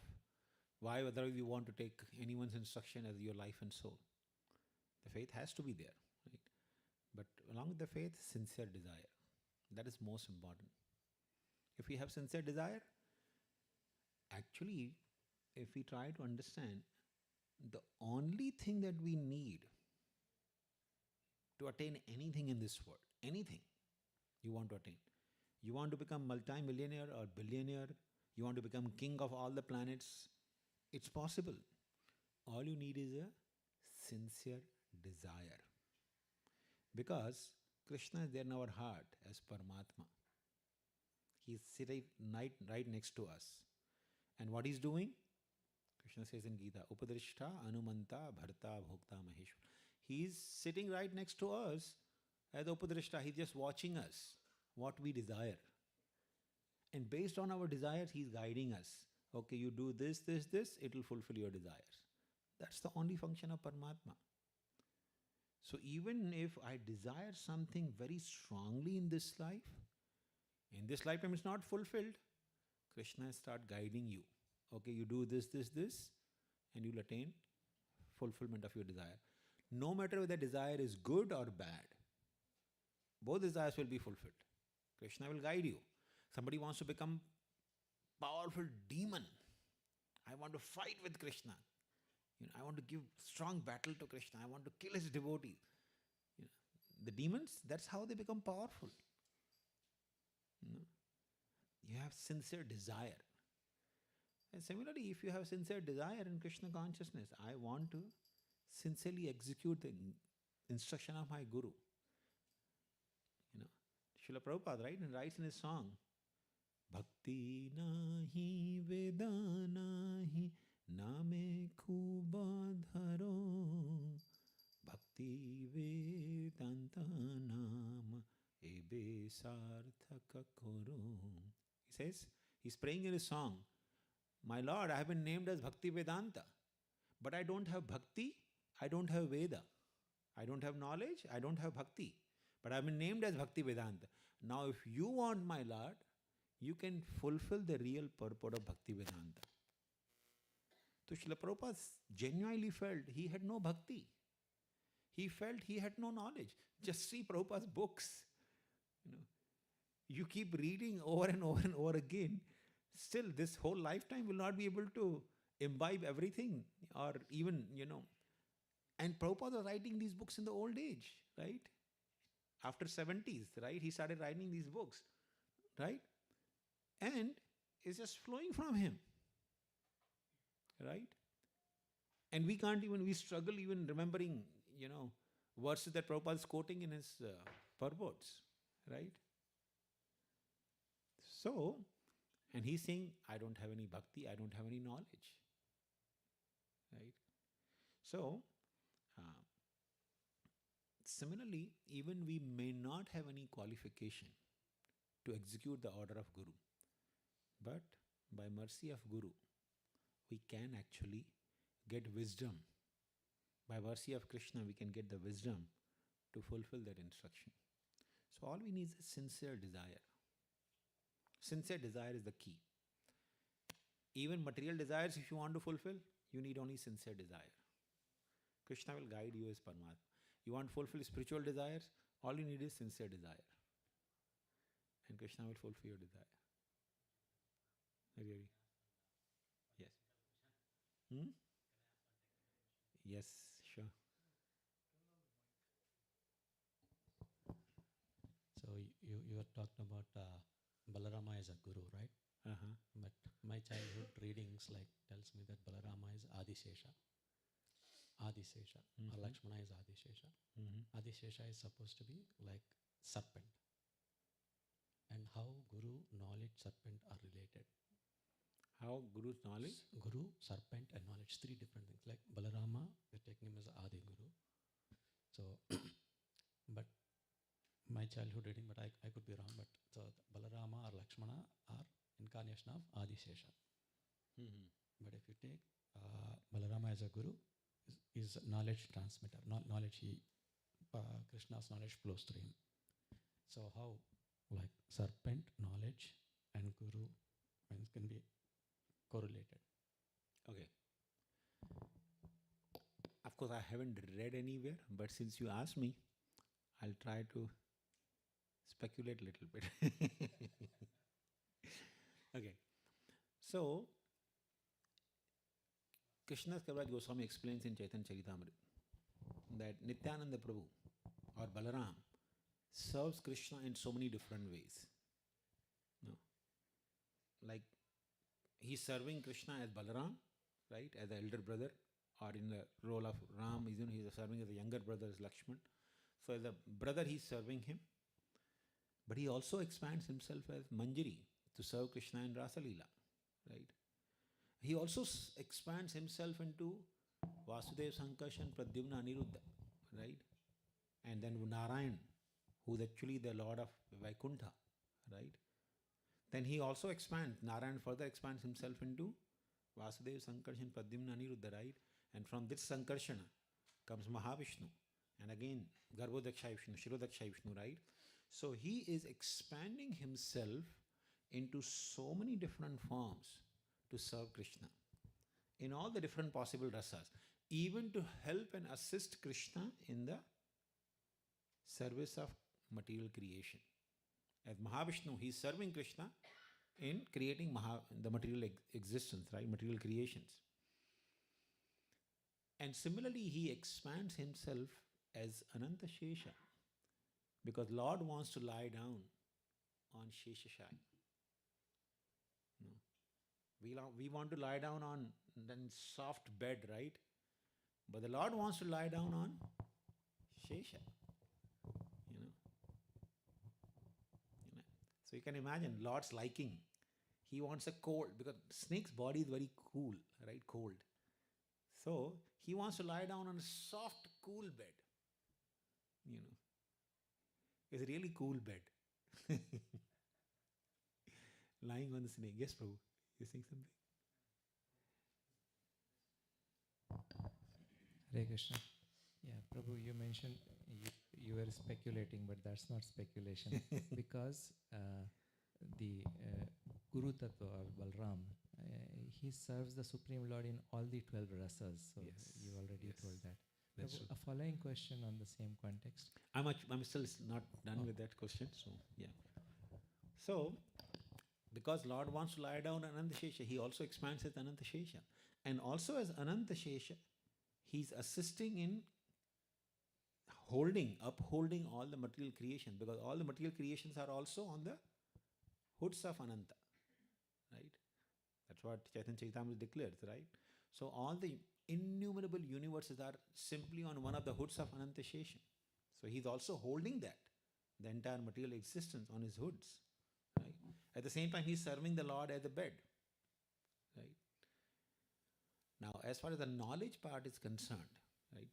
why whether you want to take anyone's instruction as your life and soul. The faith has to be there, right? But along with the faith, sincere desire. That is most important. If we have sincere desire, actually, if we try to understand, the only thing that we need to attain anything in this world, anything you want to attain, you want to become multi-millionaire or billionaire, you want to become king of all the planets, it's possible. All you need is a sincere desire. Because Krishna is there in our heart as Paramatma. He's sitting right next to us. And what he's doing? Krishna says in Gita, Upadrishta Anumanta Bharta Bhokta Maheshwar. He's sitting right next to us as Upadrishta. He's just watching us, what we desire. And based on our desires, he's guiding us. Okay, you do this, it will fulfill your desires. That's the only function of Paramatma. So even if I desire something very strongly in this lifetime it's not fulfilled, Krishna start guiding you. Okay, you do this, and you'll attain fulfillment of your desire. No matter whether the desire is good or bad, both desires will be fulfilled. Krishna will guide you. Somebody wants to become powerful demon. I want to fight with Krishna. I want to give strong battle to Krishna. I want to kill his devotees. The demons, that's how they become powerful. You have sincere desire. And similarly, if you have sincere desire in Krishna consciousness, I want to sincerely execute the instruction of my Guru. You know, Srila Prabhupada, right, and writes in his song, Bhakti nahi veda nahi name khuba dharo Bhakti vedanta nama ebe sarthaka koro. He says, he's praying in his song, my Lord, I have been named as Bhakti Vedanta, but I don't have bhakti, I don't have Veda. I don't have knowledge, I don't have bhakti, but I've been named as Bhakti Vedanta. Now, if you want, my Lord, you can fulfill the real purport of Bhakti Vedanta. So Srila Prabhupada genuinely felt he had no bhakti. He felt he had no knowledge. Just see Prabhupada's books. You keep reading over and over and over again. Still, this whole lifetime will not be able to imbibe everything, or even, And Prabhupada was writing these books in the old age, right? After 70s, right? He started writing these books, right? And it's just flowing from him, right? And we struggle even remembering, verses that Prabhupada is quoting in his purports, right? So, and he's saying, I don't have any bhakti, I don't have any knowledge, right? So, similarly, even we may not have any qualification to execute the order of Guru, but by mercy of Guru, we can actually get wisdom. By mercy of Krishna, we can get the wisdom to fulfill that instruction. So all we need is sincere desire. Sincere desire is the key. Even material desires, if you want to fulfill, you need only sincere desire. Krishna will guide you as Paramatma. You want to fulfill spiritual desires, all you need is sincere desire. And Krishna will fulfill your desire. Really? Yes. Yes, sure. So you are talking about Balarama as a guru, right? Uh-huh. But my childhood readings tells me that Balarama is Adishesha. Adishesha. Mm-hmm. Lakshmana is Adishesha. Mm-hmm. Adishesha is supposed to be like serpent. And how Guru, knowledge, serpent are related. How Guru's knowledge? Guru, serpent and knowledge, three different things. Like Balarama, we're taking him as Adi Guru. So, but my childhood reading, but I could be wrong, but so Balarama or Lakshmana are incarnation of Adishesha. Mm-hmm. But if you take Balarama as a Guru, is knowledge transmitter. Knowledge, Krishna's knowledge flows through him. So how, like serpent, knowledge, and Guru can be correlated? Okay. Of course, I haven't read anywhere, but since you asked me, I'll try to speculate a little bit. Okay. So, Krishna's Kaviraj Goswami explains in Chaitanya Charitamrita that Nityananda Prabhu or Balaram serves Krishna in so many different ways. Like he's serving Krishna as Balaram, right, as the elder brother, or in the role of Ram, he's serving as the younger brother as Lakshman. So as a brother, he's serving him. But he also expands himself as Manjari to serve Krishna in Rasa Leela, right? He also expands himself into Vasudev, Sankarshan, Pradyumna, Aniruddha, right? And then Narayan, who's actually the Lord of Vaikuntha, right? Then he also expands, Narayan further expands himself into Vasudev, Sankarshan, Pradyumna, Aniruddha, right? And from this Sankarshana comes Mahavishnu. And again, Garbhodaksha Vishnu, Shirodaksha Vishnu, right? So he is expanding himself into so many different forms to serve Krishna in all the different possible rasas, even to help and assist Krishna in the service of material creation. As Mahavishnu, he is serving Krishna in creating the material existence, right? Material creations. And similarly, he expands himself as Ananta Shesha, because Lord wants to lie down on Sheshashai. We want to lie down on that soft bed, right? But the Lord wants to lie down on Shesha. You know. So you can imagine Lord's liking. He wants a cold, because snake's body is very cool, right? Cold. So he wants to lie down on a soft, cool bed. You know. It's a really cool bed. Lying on the snake. Yes, Prabhu. You saying something? Hare Krishna. Yeah, Prabhu, you mentioned you were speculating, but that's not speculation because the Guru Tattva or Balram, he serves the Supreme Lord in all the 12 rasas. So you already told that. That's Prabhu, true. a following question on the same context. I'm still not done with that question. So, yeah. So, because Lord wants to lie down on Ananta Shesha, he also expands his Ananta Shesha. And also as Ananta Shesha, he's assisting in upholding all the material creation, because all the material creations are also on the hoods of Ananta. Right? That's what Chaitanya Charitamrita declares, right? So all the innumerable universes are simply on one of the hoods of Ananta Shesha. So he's also holding that, the entire material existence on his hoods. Right? At the same time, he's serving the Lord as a bed. Right? Now, as far as the knowledge part is concerned, right?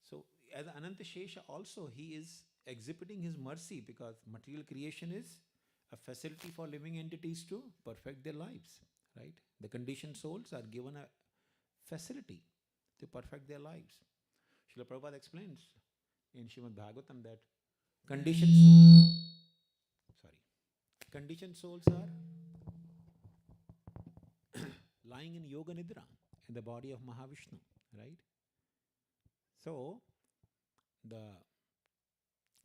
So as Ananta Shesha also, he is exhibiting his mercy, because material creation is a facility for living entities to perfect their lives. Right? The conditioned souls are given a facility to perfect their lives. Srila Prabhupada explains in Srimad Bhagavatam that conditioned souls are lying in Yoga Nidra in the body of Mahavishnu, right? So, the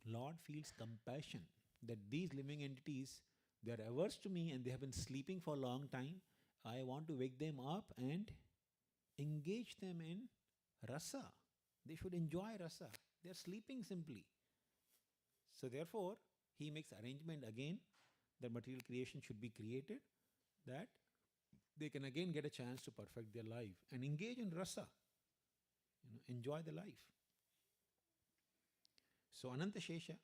Lord feels compassion that these living entities, they are averse to me and they have been sleeping for a long time. I want to wake them up and engage them in rasa. They should enjoy rasa. They are sleeping simply. So therefore, he makes arrangement again that material creation should be created, that they can again get a chance to perfect their life and engage in rasa, enjoy the life. So Ananta Shesha,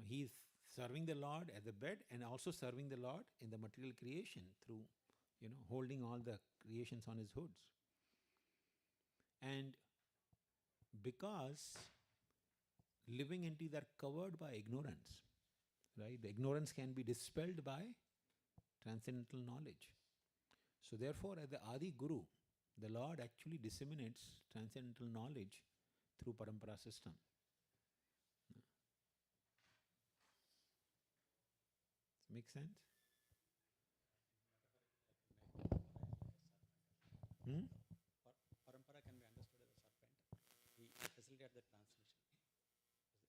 he is serving the Lord as a bed and also serving the Lord in the material creation through, holding all the creations on his hoods. And because living entities are covered by ignorance, right? The ignorance can be dispelled by transcendental knowledge. So therefore, as the Adi Guru, the Lord actually disseminates transcendental knowledge through parampara system. Make sense? Parampara can be understood as a serpent. He facilitated the transmission.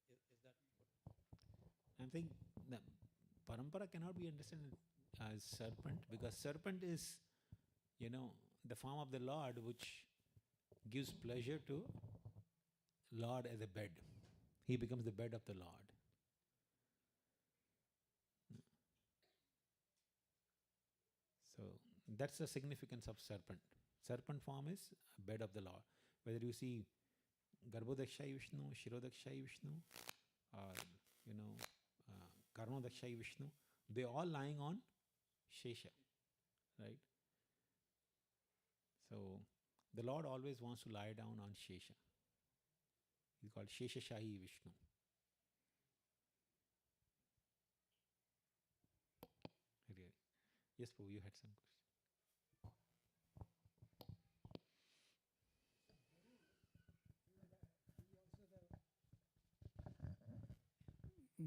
Is that what? I'm saying the parampara cannot be understood as serpent, because serpent is, the form of the Lord which gives pleasure to Lord as a bed. He becomes the bed of the Lord. So that's the significance of serpent. Serpent form is bed of the Lord. Whether you see Garbhodakshai Vishnu, Shirodakshai Vishnu, or Karnodakshai Vishnu, they all lying on Shesha, right? So the Lord always wants to lie down on Shesha. He's called Sheshashahi Vishnu. Really. Yes, Prabhu, you had some question.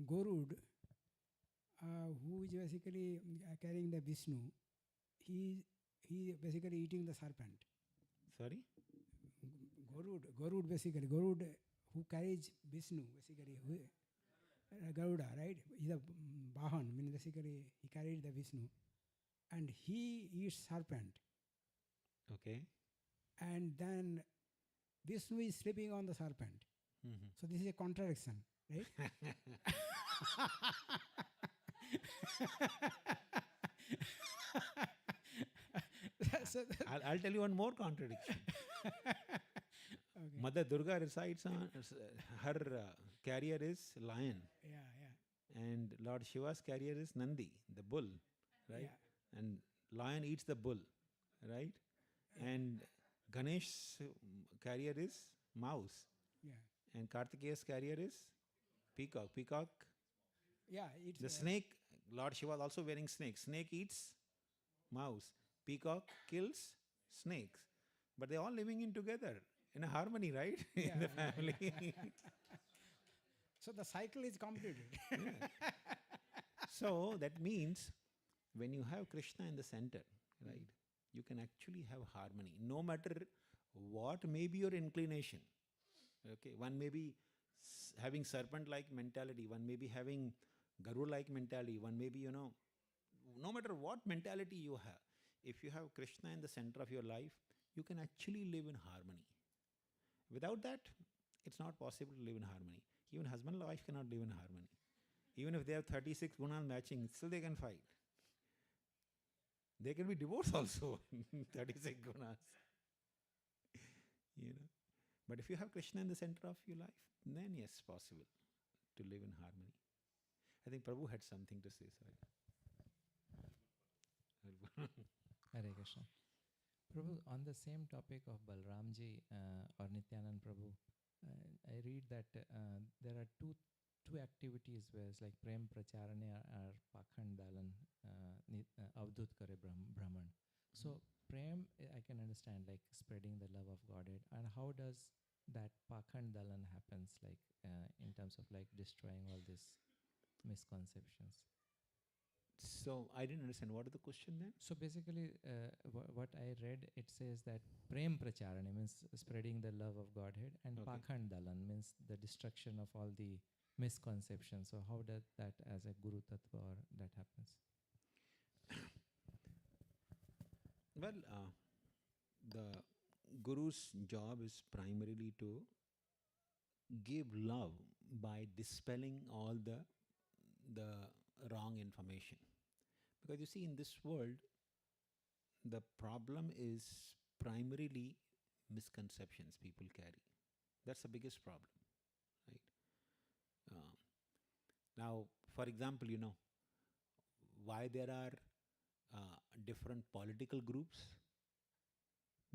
Gorud, who is basically carrying the Vishnu, he basically eating the serpent. Sorry? Gorud basically, Gorud who carries Vishnu basically, Garuda, right? He's a Vahan, means basically he carried the Vishnu. And he eats serpent. Okay. And then Vishnu is sleeping on the serpent. Mm-hmm. So this is a contradiction, right? I'll tell you one more contradiction. Mother Durga resides on, her carrier is lion, Yeah. and Lord Shiva's carrier is Nandi, the bull, right? Yeah. And lion eats the bull, right? And Ganesh's carrier is mouse, Yeah. and Kartikeya's carrier is peacock. Peacock, Yeah. It's the snake. Lord Shiva is also wearing snake. Snake eats mouse. Peacock kills snakes. But they're all living in together in a harmony, right? In the family. So the cycle is completed. So that means when you have Krishna in the center, right, you can actually have harmony. No matter what may be your inclination. Okay, one may be having serpent-like mentality. One may be having Garu-like mentality. One may be, no matter what mentality you have, if you have Krishna in the center of your life, you can actually live in harmony. Without that, it's not possible to live in harmony. Even husband and wife cannot live in harmony. Even if they have 36 gunas matching, still they can fight. They can be divorced also, 36 gunas. But if you have Krishna in the center of your life, then yes, possible to live in harmony. I think Prabhu had something to say, sorry. Hare Krishna. Prabhu, on the same topic of Balramji or Nityanand Prabhu, I read that there are two activities where it's like Prem Pracharane or Pakhandalan, Avdut Kare Brahman. So Prem, I can understand, like spreading the love of Godhead. And how does that Pakhandalan happens, like in terms of like destroying all these misconceptions? So I didn't understand. What is the question then? So basically, what I read, it says that Prem Pracharane means spreading the love of Godhead, and Okay. Pakhandalan means the destruction of all the misconceptions. So how does that as a Guru Tattva or that happens? Well, the Guru's job is primarily to give love by dispelling all the wrong information. Because you see, in this world, the problem is primarily misconceptions people carry. That's the biggest problem, right? Now, for example, why there are different political groups?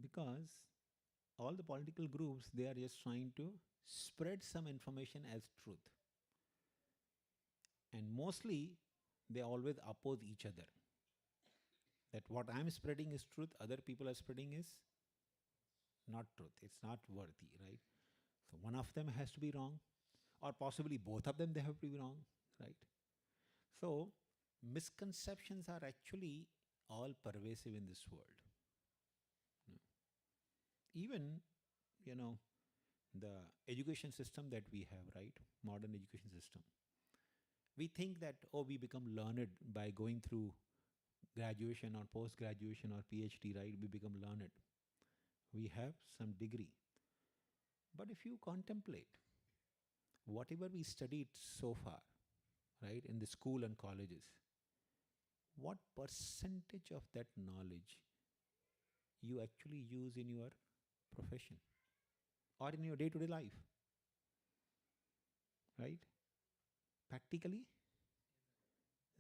Because all the political groups, they are just trying to spread some information as truth. And mostly, they always oppose each other. That what I'm spreading is truth, other people are spreading is not truth. It's not worthy, right? So one of them has to be wrong, or possibly both of them they have to be wrong, right? So misconceptions are actually all pervasive in this world. Even, the education system that we have, right? Modern education system. We think that, we become learned by going through graduation or post-graduation or PhD, right? We become learned. We have some degree. But if you contemplate whatever we studied so far, right, in the school and colleges, what percentage of that knowledge you actually use in your profession or in your day-to-day life, right? Practically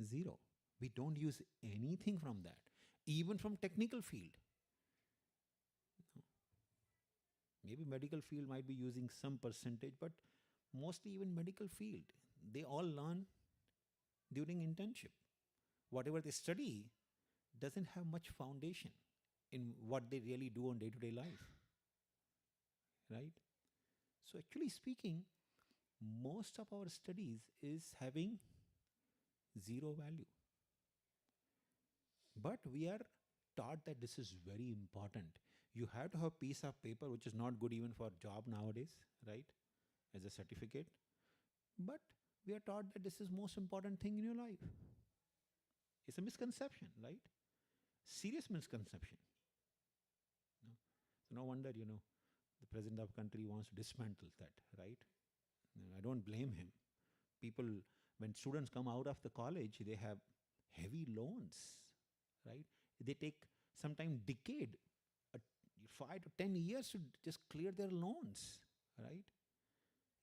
zero. We don't use anything from that, even from technical field. Maybe medical field might be using some percentage, but mostly even medical field, they all learn during internship. Whatever they study doesn't have much foundation in what they really do on day-to-day life, right? So actually speaking, most of our studies is having zero value. But we are taught that this is very important. You have to have a piece of paper which is not good even for job nowadays, right? As a certificate. But we are taught that this is most important thing in your life. It's a misconception, right? Serious misconception. So no wonder, the president of the country wants to dismantle that, right? I don't blame him. People, when students come out of the college, they have heavy loans, right? They take sometimes decade, 5 to 10 years to just clear their loans, right?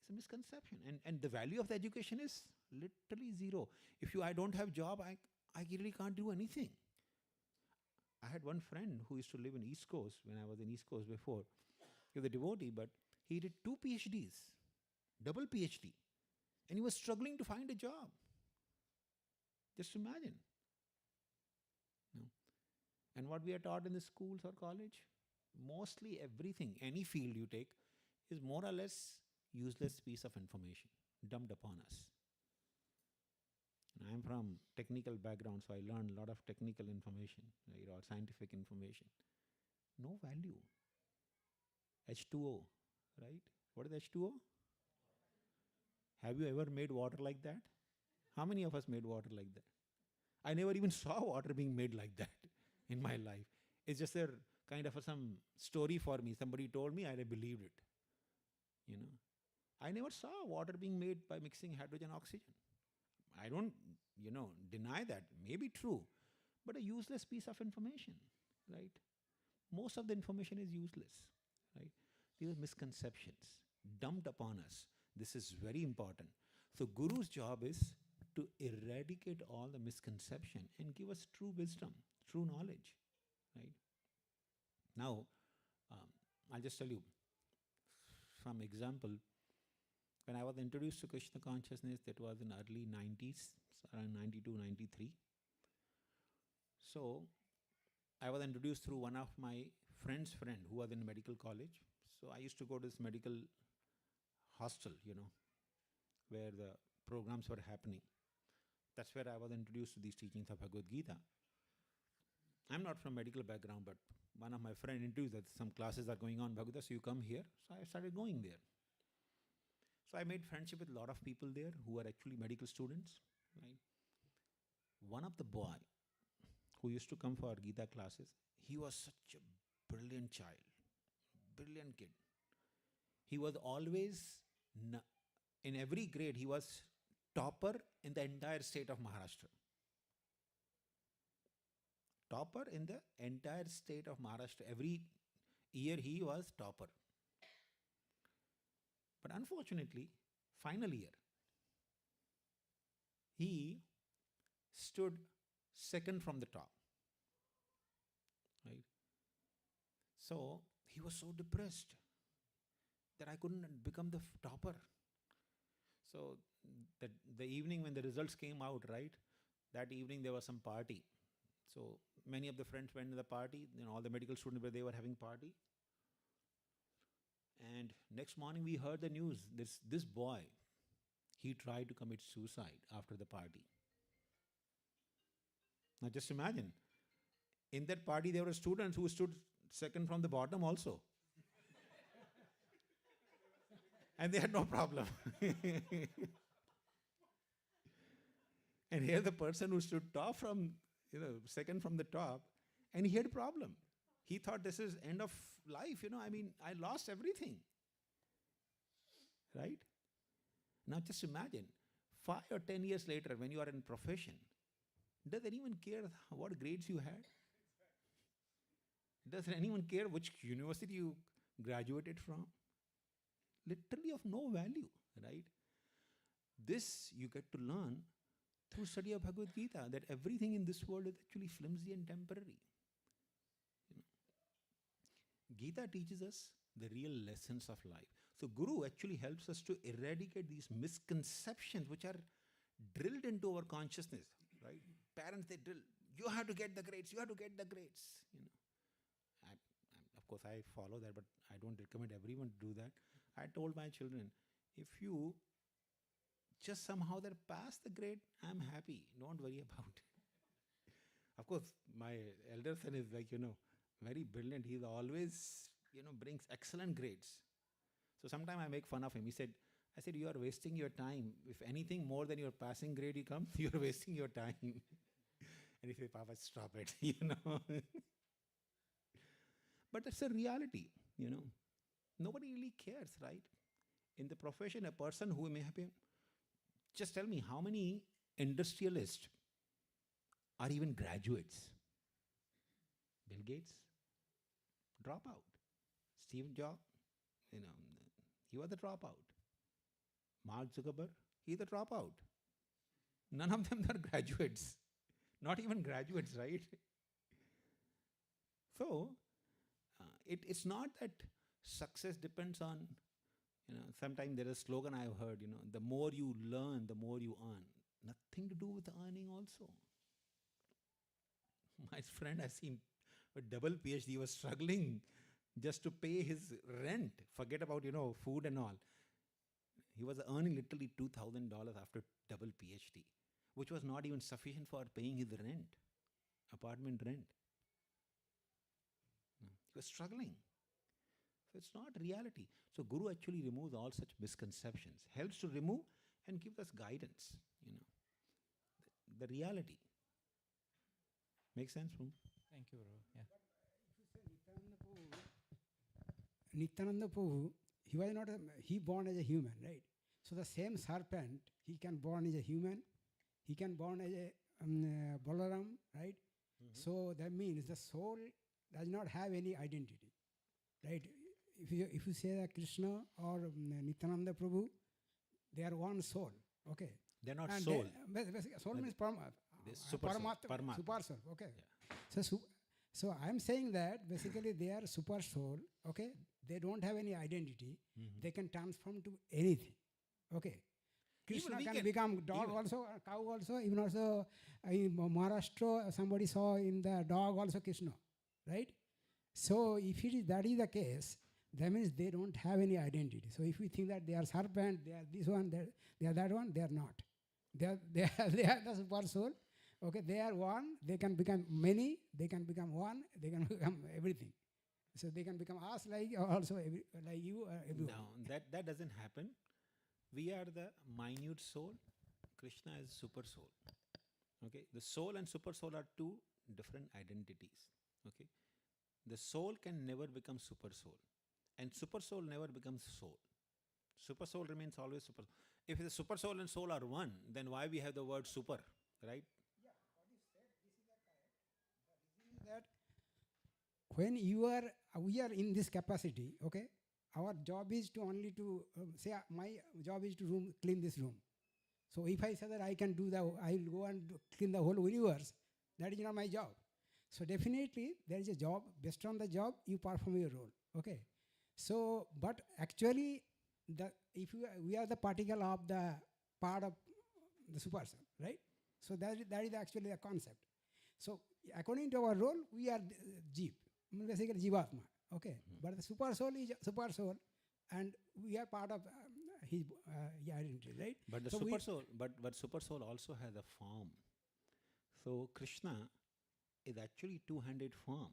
It's a misconception. And the value of the education is literally zero. If I don't have job, I really can't do anything. I had one friend who used to live in East Coast when I was in East Coast before. He was a devotee, but he did 2 PhDs, double PhD. And he was struggling to find a job. Just imagine. No. And what we are taught in the schools or college, mostly everything, any field you take, is more or less useless piece of information dumped upon us. And I'm from technical background, so I learned a lot of technical information, right, or scientific information. No value. H2O, right? What is H2O? Have you ever made water like that? How many of us made water like that? I never even saw water being made like that in my life. It's just a kind of some story for me. Somebody told me, I believed it. You know, I never saw water being made by mixing hydrogen oxygen. I don't, deny that. Maybe true, but a useless piece of information, right? Most of the information is useless, right? These are misconceptions dumped upon us. This is very important. So Guru's job is to eradicate all the misconception and give us true wisdom, true knowledge, right? Now, I'll just tell you some example. When I was introduced to Krishna consciousness, that was in early 90s, around 92, 93. So, I was introduced through one of my friend's friend who was in medical college. So, I used to go to this medical hostel, where the programs were happening. That's where I was introduced to these teachings of Bhagavad Gita. I'm not from medical background, but one of my friends introduced that some classes are going on Bhagavad Gita, so you come here. So I started going there. So I made friendship with a lot of people there who are actually medical students, right? One of the boy who used to come for our Gita classes, he was such a brilliant child, brilliant kid. He was always, in every grade, he was topper in the entire state of Maharashtra. Topper in the entire state of Maharashtra. Every year he was topper. But unfortunately, final year, he stood second from the top. Right? So he was so depressed that I couldn't become the topper. So the evening when the results came out, right? That evening there was some party. So many of the friends went to the party. All the medical students they were having party. And next morning we heard the news. This boy, he tried to commit suicide after the party. Now just imagine, in that party there were students who stood second from the bottom also. And they had no problem. And here the person who stood top from, second from the top, and he had a problem. He thought this is end of life, I lost everything. Right? Now just imagine, 5 or 10 years later, when you are in profession, does anyone care what grades you had? Does anyone care which university you graduated from? Literally of no value, right? This you get to learn through study of Bhagavad Gita, that everything in this world is actually flimsy and temporary. Gita teaches us the real lessons of life. So Guru actually helps us to eradicate these misconceptions which are drilled into our consciousness, right? Parents, they drill, you have to get the grades, you have to get the grades. Of course, I follow that, but I don't recommend everyone to do that. I told my children, if you just somehow that pass the grade, I'm happy. Don't worry about it. Of course, my elder son is very brilliant. He always, brings excellent grades. So sometimes I make fun of him. I said, you are wasting your time. If anything more than your passing grade you come, you are wasting your time. And he said, Papa, stop it, But that's a reality, Nobody really cares, right? In the profession, a person who may have been, just tell me how many industrialists are even graduates? Bill Gates, drop out. Steve Jobs, he was the dropout. Mark Zuckerberg, he's the dropout. None of them are graduates. Not even graduates, right? So, it's not that success depends on, sometimes there is a slogan I've heard, the more you learn, the more you earn. Nothing to do with earning also. My friend has seen a double PhD, was struggling just to pay his rent. Forget about, food and all. He was earning literally $2,000 after double PhD, which was not even sufficient for paying his rent, apartment rent. He was struggling. So it's not reality. So Guru actually removes all such misconceptions, helps to remove and gives us guidance, the reality. Make sense, Prabhu? Thank you, bro. Yeah. Nityananda Prabhu, he was not he born as a human, right? So the same serpent, he can born as a human, he can born as a Balaram, right? So that means the soul does not have any identity, right? If you say that Krishna or Nityananda Prabhu, they are one soul, okay? They're not And soul. Soul means Super soul, Paramatma, super soul, okay? Yeah. So I'm saying that basically they are super soul, okay? They don't have any identity. They can transform to anything, okay? Krishna we can can- become dog even- also, cow also, even also in Maharashtra, somebody saw in the dog also Krishna, right? So if that is the case, that means they don't have any identity. So if we think that they are serpent, they are this one, they are that one, they are not. They are the super soul. Okay, they are one. They can become many. They can become one. They can become everything. So they can become us like also like you or everyone. No, that doesn't happen. We are the minute soul. Krishna is super soul. Okay, the soul and super soul are two different identities. Okay, the soul can never become super soul, and super soul never becomes soul. Super soul remains always super. If the super soul and soul are one, then why we have the word super, right? That when we are in this capacity, okay, our job is to only to say my job is to clean this room. So if I say that I can do I will go and clean the whole universe, that is not my job. So definitely there is a job. Based on the job, you perform your role. Okay. So, but actually, we are the particle of the part of the super soul, right? So that is actually the concept. So according to our role, we are Jeev, basically Jivatma. Okay. But the super soul is super soul, and we are part of his identity, right? But the So super soul, but super soul also has a form. So Krishna is actually two-handed form.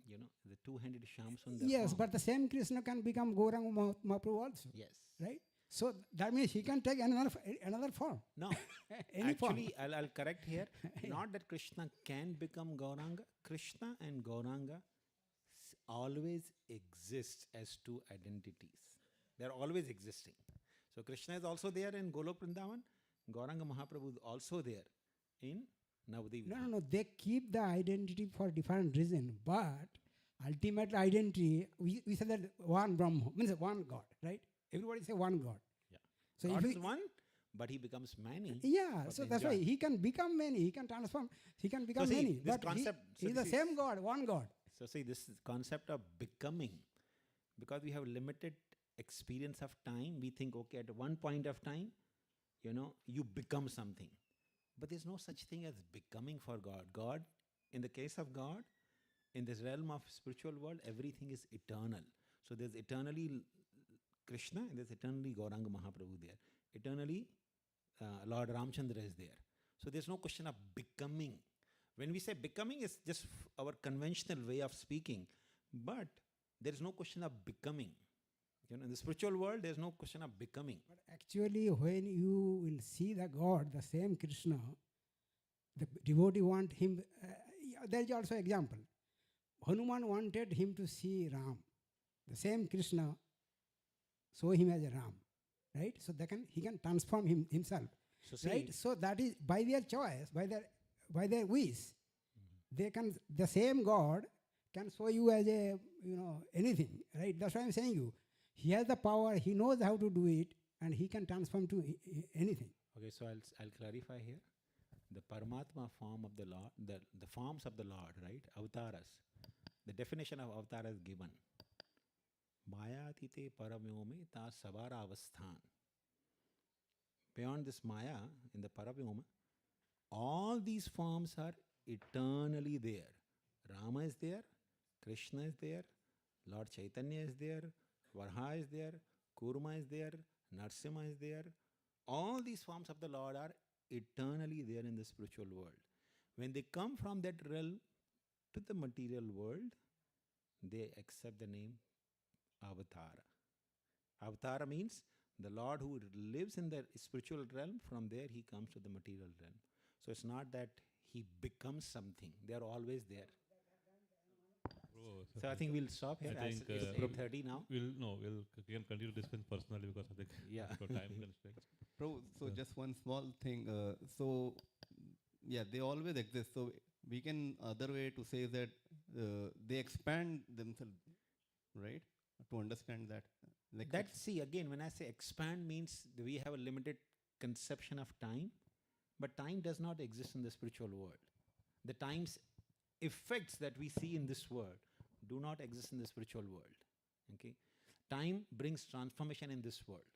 The two-handed Shamsundar yes, form. but the same Krishna can become Gauranga Mahaprabhu also, Yes. right? So that means he can take another form. No. Any form. Actually, I'll correct here. Not that Krishna can become Gauranga. Krishna and Gauranga always exist as two identities. They're always existing. So Krishna is also there in Golok Vrindavan. Gauranga Mahaprabhu is also there in Navadvip. No. They keep the identity for different reason, but ultimate identity, we say that one Brahma, means one God, right? Everybody say one God. Yeah. So God if is one, but he becomes many. yeah, for so the that's why enjoy. he can become many, he can transform, he can become see, many. this But concept- so he's the this same is- God, one God. So see, this is concept of becoming, because we have limited experience of time, we think, okay, at one point of time, you become something. But there's no such thing as becoming for God. God, in the case of God, in this realm of spiritual world, everything is eternal. So there's eternally Krishna and there's eternally Gauranga Mahaprabhu there. Eternally, Lord Ramchandra is there. So there's no question of becoming. When we say becoming, it's just our conventional way of speaking. But there is no question of becoming. In the spiritual world, there's no question of becoming. But actually, when you will see the God, the same Krishna, the devotee want him. There is also example. Hanuman wanted him to see Ram. The same Krishna saw him as a Ram, right? So he can transform himself, So see, right? So that is by their choice, by their wish, they can. The same God can show you as a, anything, right? That's what I'm saying you. He has the power, he knows how to do it, and he can transform to anything. Okay, so I'll clarify here. The Paramatma form of the Lord, the forms of the Lord, right? Avataras. The definition of avatar is given. Mayatite paravyome ta savara avasthan. Beyond this Maya, in the Paravyoma, all these forms are eternally there. Rama is there, Krishna is there, Lord Chaitanya is there, Varha is there, Kurma is there, Narsimha is there. All these forms of the Lord are eternally there in the spiritual world. When they come from that realm to the material world, they accept the name Avatara. Avatara means the Lord who lives in the spiritual realm, from there he comes to the material realm. So it's not that he becomes something, they are always there. Bro, So I think we'll stop here. I think It's 8:30 now. we can continue to discuss personally because I think Yeah. for time constraints. Prabhu, so Yeah. just one small thing. They always exist. So we can other way to say that they expand themselves, right? To understand that. Like That, see, again, when I say expand, means we have a limited conception of time, but time does not exist in the spiritual world. The time's effects that we see in this world do not exist in the spiritual world. Okay, time brings transformation in this world.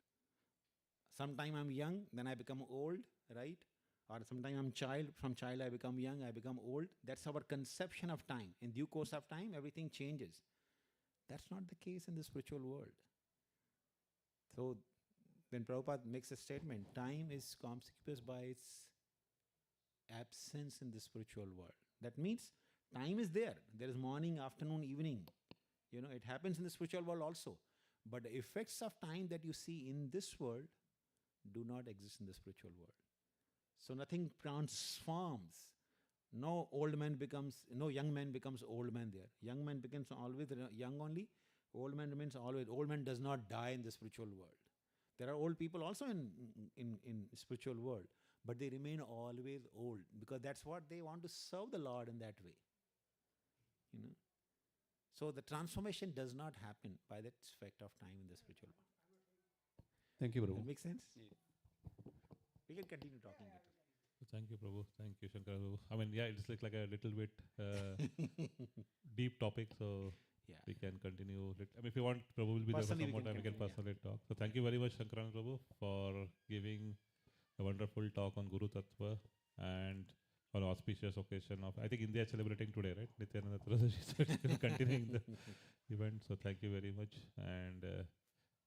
Sometime I'm young, then I become old, right? Or sometime I'm child, from child I become young, I become old. That's our conception of time. In due course of time, everything changes. That's not the case in the spiritual world. So when Prabhupada makes a statement, time is conspicuous by its absence in the spiritual world. That means time is there. There is morning, afternoon, evening. It happens in the spiritual world also. But the effects of time that you see in this world do not exist in the spiritual world. So nothing transforms. No young man becomes old man there. Young man becomes always young only. Old man remains always. Old man does not die in the spiritual world. There are old people also in spiritual world, but they remain always old because that's what they want to serve the Lord in that way. So the transformation does not happen by that effect of time in the spiritual world. Thank you, Prabhu. That makes sense? We can continue talking later. Thank you, Prabhu. Thank you, Shankar Prabhu. I mean, yeah, it's like a little bit deep topic, so Yeah. we can continue. If you want, Prabhu will be Personally, there for we some more can time. We can continue, yeah. personally talk. So thank you very much, Shankaranad Prabhu, for giving a wonderful talk on Guru Tattva and on auspicious occasion of, I think India is celebrating today, right? Nityananda Trayodashi, so it's still continuing the event. So thank you very much, and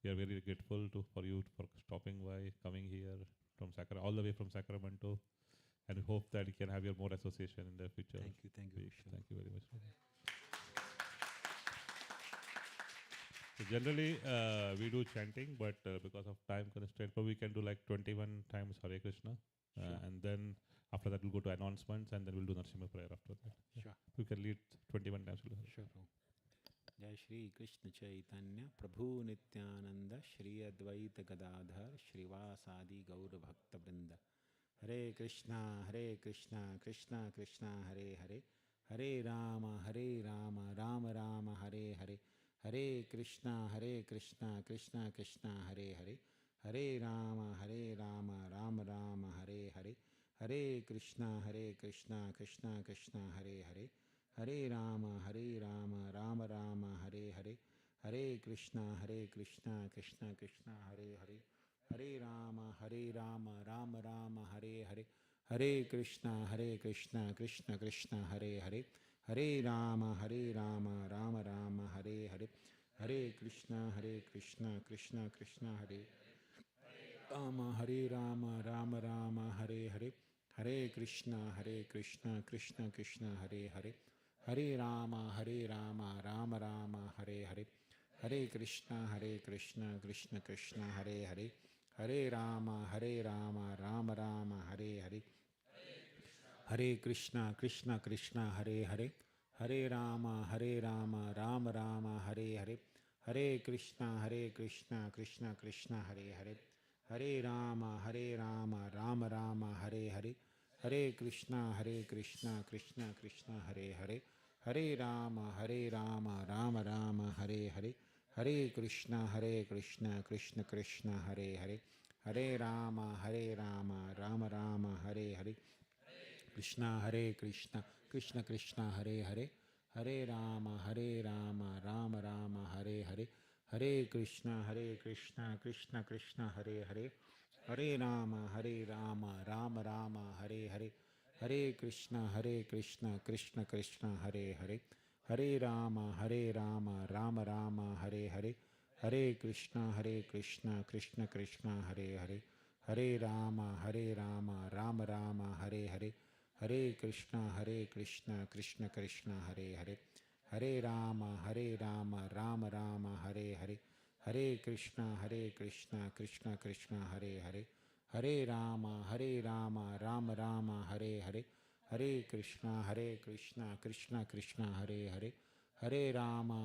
we are very grateful for you for stopping by, coming here from all the way from Sacramento, and we hope that you can have your more association in the future. Thank you. Vishnu. Thank you very much. So generally, we do chanting, but because of time constraint, we can do like 21 times Hare Krishna, Sure. and then after that we'll go to announcements, and then we'll do Narsimha prayer after that. Yeah. Sure. We can lead 21 times. Sure. Jai Shri Krishna Chaitanya Prabhu Nityananda Shri Advaita Gadadhar Shrivasadi Gaura Bhakta Vrinda. Hare Krishna Krishna Krishna Hare Hare Hare Rama Rama Rama Hare Hare Hare Krishna Krishna Krishna Hare Hare Hare Rama Rama Rama Hare Hare Hare Krishna Krishna Krishna Hare Hare Hare Rama Rama Rama Hare Hare Hare Krishna Krishna Krishna Hare Hare Hare Rama Rama Rama Hare Hare Hare Krishna Krishna Krishna Hare Hare Hare Rama Rama Rama Hare Hare Hare Krishna Krishna Krishna Hare Rama Rama Hare Hare Hare Krishna Krishna Krishna Hare Hare Hare Rama Rama Rama Hare Hare Hare Krishna Krishna Krishna Hare Hare Hare Rama Rama Rama Hare Hare Hare Krishna Krishna Hare Hare Hare Rama Rama Rama Hare Hare Hare Krishna Krishna Krishna Hare Hare Hare Rama Rama Rama Hare Hare Hare Krishna Krishna Krishna Hare Hare Hare Rama, Rama Rama, Hare Hare, Hare Krishna, Krishna Krishna, Hare Hare, Hare Rama, Rama Rama, Hare Hare, Krishna, Krishna Krishna, Hare Hare, Hare Rama, Rama Rama, Hare Hare, Hare Krishna, Krishna Krishna, Hare Hare, Hare Rama, Rama Rama, Hare Hare, Hare Krishna, Krishna Krishna, Hare Hare, Hare Rama, Rama Rama, Hare Hare, Hare Krishna, Krishna Krishna, Hare Hare, Hare Rama, Rama Rama, Hare Hare, Hare Krishna, Krishna Krishna, Hare Hare, Hare Rama, Rama Rama, Hare Hare, Hare Krishna, Krishna Krishna, Hare Hare, Hare Rama, Rama Rama, Hare Hare, Hare Krishna, Krishna Krishna, Hare Hare, Hare Rama,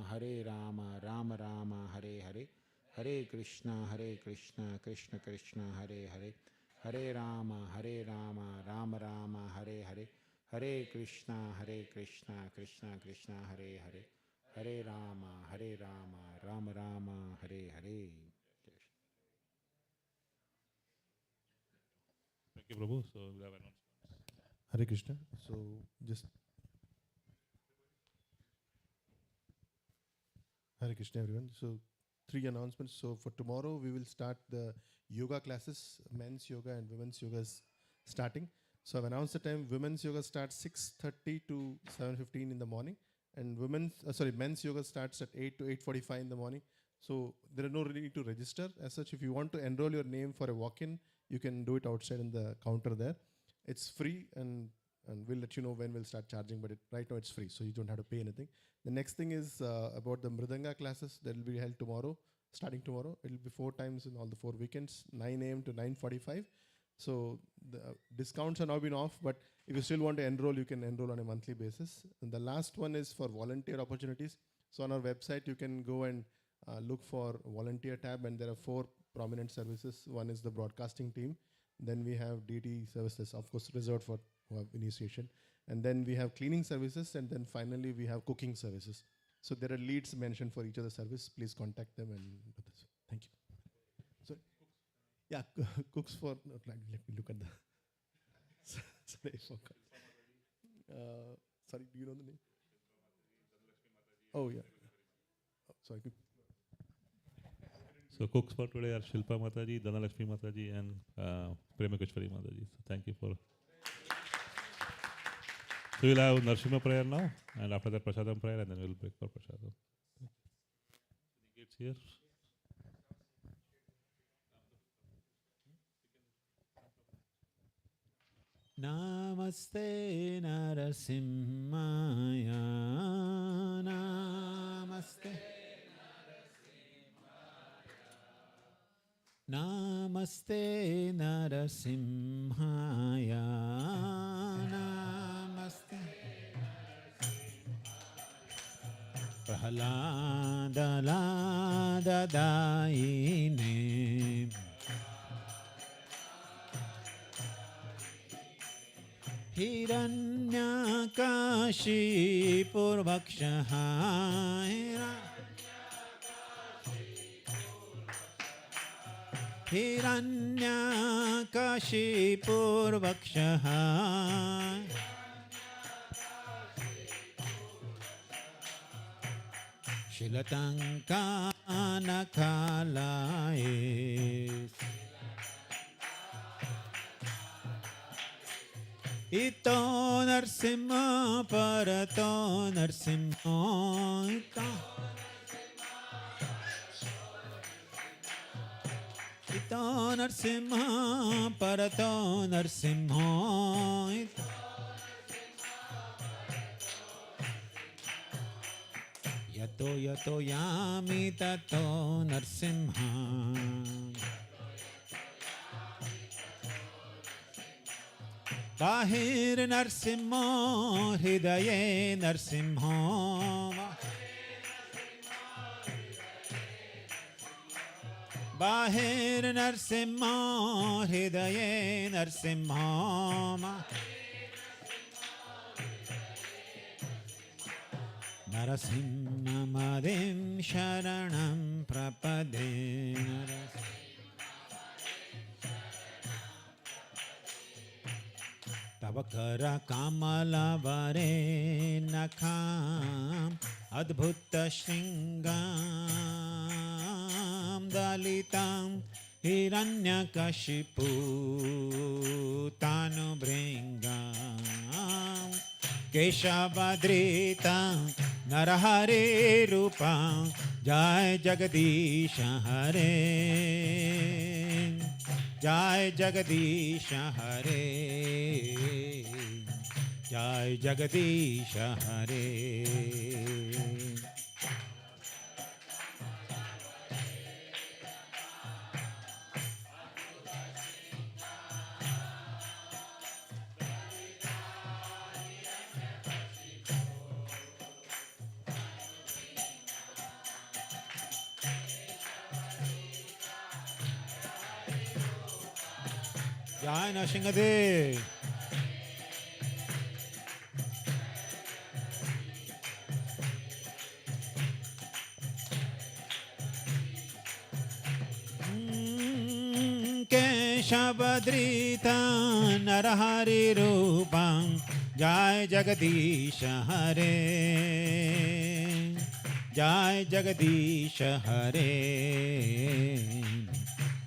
Rama Rama, Hare Hare, Hare Krishna, Krishna Krishna, Hare Hare, Hare Rama, Rama Rama, Hare Hare, Hare Krishna, Krishna Krishna, Hare Hare, Hare Rama, Rama Rama, Hare Hare. Thank you, Prabhu. So we have announced. Hare Krishna. So just Hare Krishna, everyone. So 3 announcements. So for tomorrow, we will start the yoga classes. Men's yoga and women's yoga is starting. So I've announced the time. Women's yoga starts 6:30 to 7:15 in the morning, and men's yoga starts at 8 to 8:45 in the morning. So there is no need to register as such. If you want to enroll your name for a walk-in, you can do it outside in the counter there. It's free, and we'll let you know when we'll start charging, but right now it's free, so you don't have to pay anything. The next thing is about the Mridanga classes that will be held tomorrow, starting tomorrow. It will be 4 times in all the 4 weekends, 9 a.m. to 9:45. So the discounts are now been off, but if you still want to enroll, you can enroll on a monthly basis. And the last one is for volunteer opportunities. So on our website, you can go and look for volunteer tab, and there are 4 prominent services. One is the broadcasting team. Then we have DT services, of course, reserved for who have initiation. And then we have cleaning services, and then finally we have cooking services. So there are leads mentioned for each of the service. Please contact them and do this. Thank you. So, yeah, cooks for, let me look at the, sorry, I forgot. Sorry, do you know the name? Oh, yeah. Oh, sorry. So cooks for today are Shilpa Mataji, Dhanalakshmi Mataji, and Premakeshwari Mataji. So thank you for. So we'll have Narsimha prayer now, and after that Prasadam prayer, and then we'll break for Prasadam. It's here. Namaste Narasimhaya, Namaste. Namaste Narasimhaya, Namaste Prahaladaladaine, Hiranyakashipurvakshaha, Hiranyakashipurvakshaha, Shilatankanakalaye, Ito Narsimha Parato Narsimha, Ito Narsimha Parato Narsimha, 'Yato yato yami tato Narsimha, Bahir Narsimha, Hridaye Narsimha, Bahir Narsimha, Hridaye Narsimha, नरसिंहमदिं शरणं प्रपदे तव कर कमलवरे नखाम् अद्भुत शृङ्गां दलितां हिरण्यकशिपु तानुभृङ्गां केशवधृतां नरहरे रूपां जय जगदीश हरे जय जगदीश हरे जय जगदीश हरे जय नरसिंहदेव केशवधृता नरहरि रूपं जय जगदीश हरे जय जगदीश हरे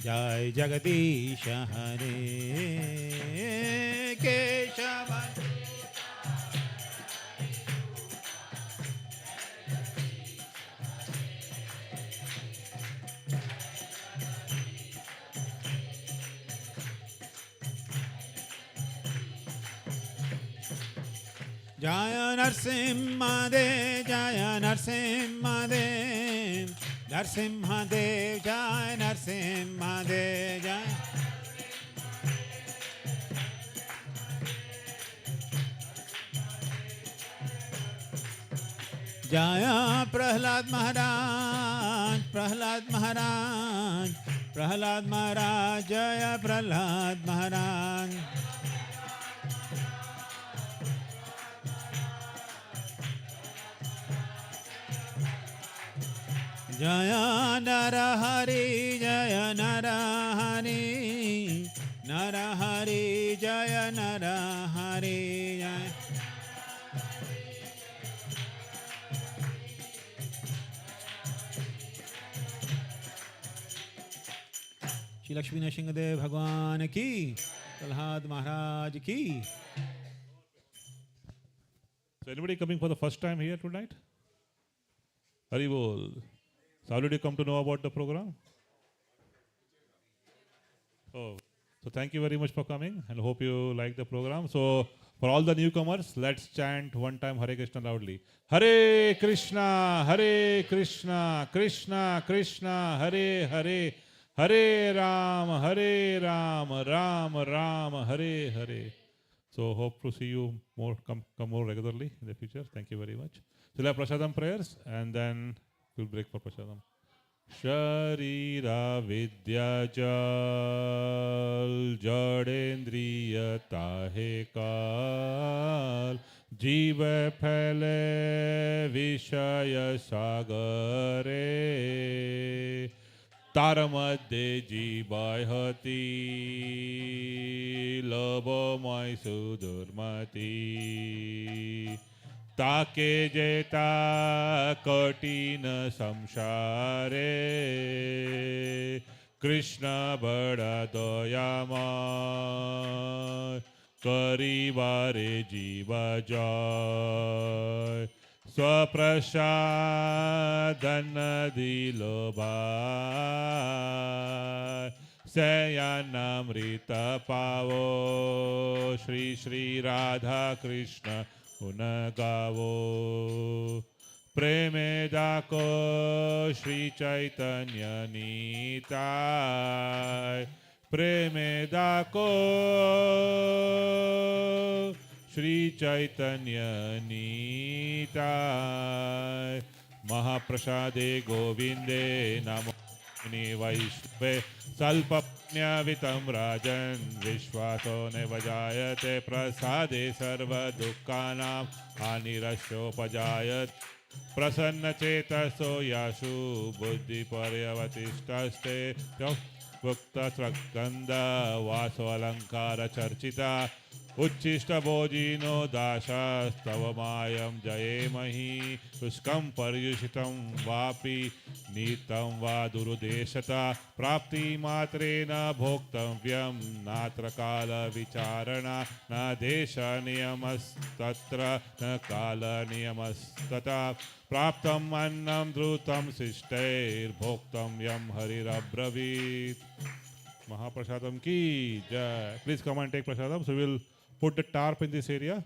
जय जगदीश हरे केशव जय नरसिंहदेव जय नरसिंहदेव नरसिंहदेव जय नरसिंहदेव जय जय प्रहलाद महाराज प्रहलाद महाराज प्रहलाद महाराज जय प्रहलाद महाराज जय नरहरि जय नरहरि नरहरि जय नरहरि जय श्री लक्ष्मी नरसिंहदेव भगवान की प्रहलाद महाराज की So anybody coming for the first time here tonight? Haribol. So how did you come to know about the program? Oh, so thank you very much for coming and hope you like the program. So for all the newcomers, let's chant one time Hare Krishna loudly. Hare Krishna, Krishna Krishna, Hare Hare, Hare Ram, Ram Ram, Hare Hare. So hope to see you more come more regularly in the future. Thank you very much. So we'll have Prasadam prayers and then we'll break for Prasadam. Sharira Vidya Jal Jadendriya Tahe Kal Jiva Phale Vishaya Sagare Taramade Jibai Hati Lobo Mai Sudurmati ताके जेता कठिन संसारे कृष्ण बड़ा दयामय करिबारे जीव जय स्वप्रसादन दिलो भाई सयानामृत पावो श्री श्री राधा कृष्ण गुण गावो प्रेमे दाको श्री चैतन्य नीताय प्रेमे दाको श्री चैतन्य नीताय महाप्रसादे गोविंदे नमो वैष्णवे स्वल्पज्ञावितं राजन् विश्वासो नैवजायते प्रसादे सर्वदुःखानां हानिरस्योपजायते प्रसन्नचेतसो यासु बुद्धिपर्यवतिष्ठस्ते भुक्तस्रगन्ध वासोऽलङ्कारचर्चिता उच्छिष्टभोजिनो दाशस्तव मायं जयेमहि शुष्कं पर्युषितं वापि नीतं वा दुरुदेशता प्राप्तिमात्रेण भोक्तव्यं नात्र कालविचारणा न देशनियमस्तत्र न कालनियमस्तथा प्राप्तम् अन्नं द्रुतं शिष्टैर्भोक्तं यं हरिरब्रवीत्. Mahaprasadam ki jai. Please come and take prasadam. So we will put the tarp in this area.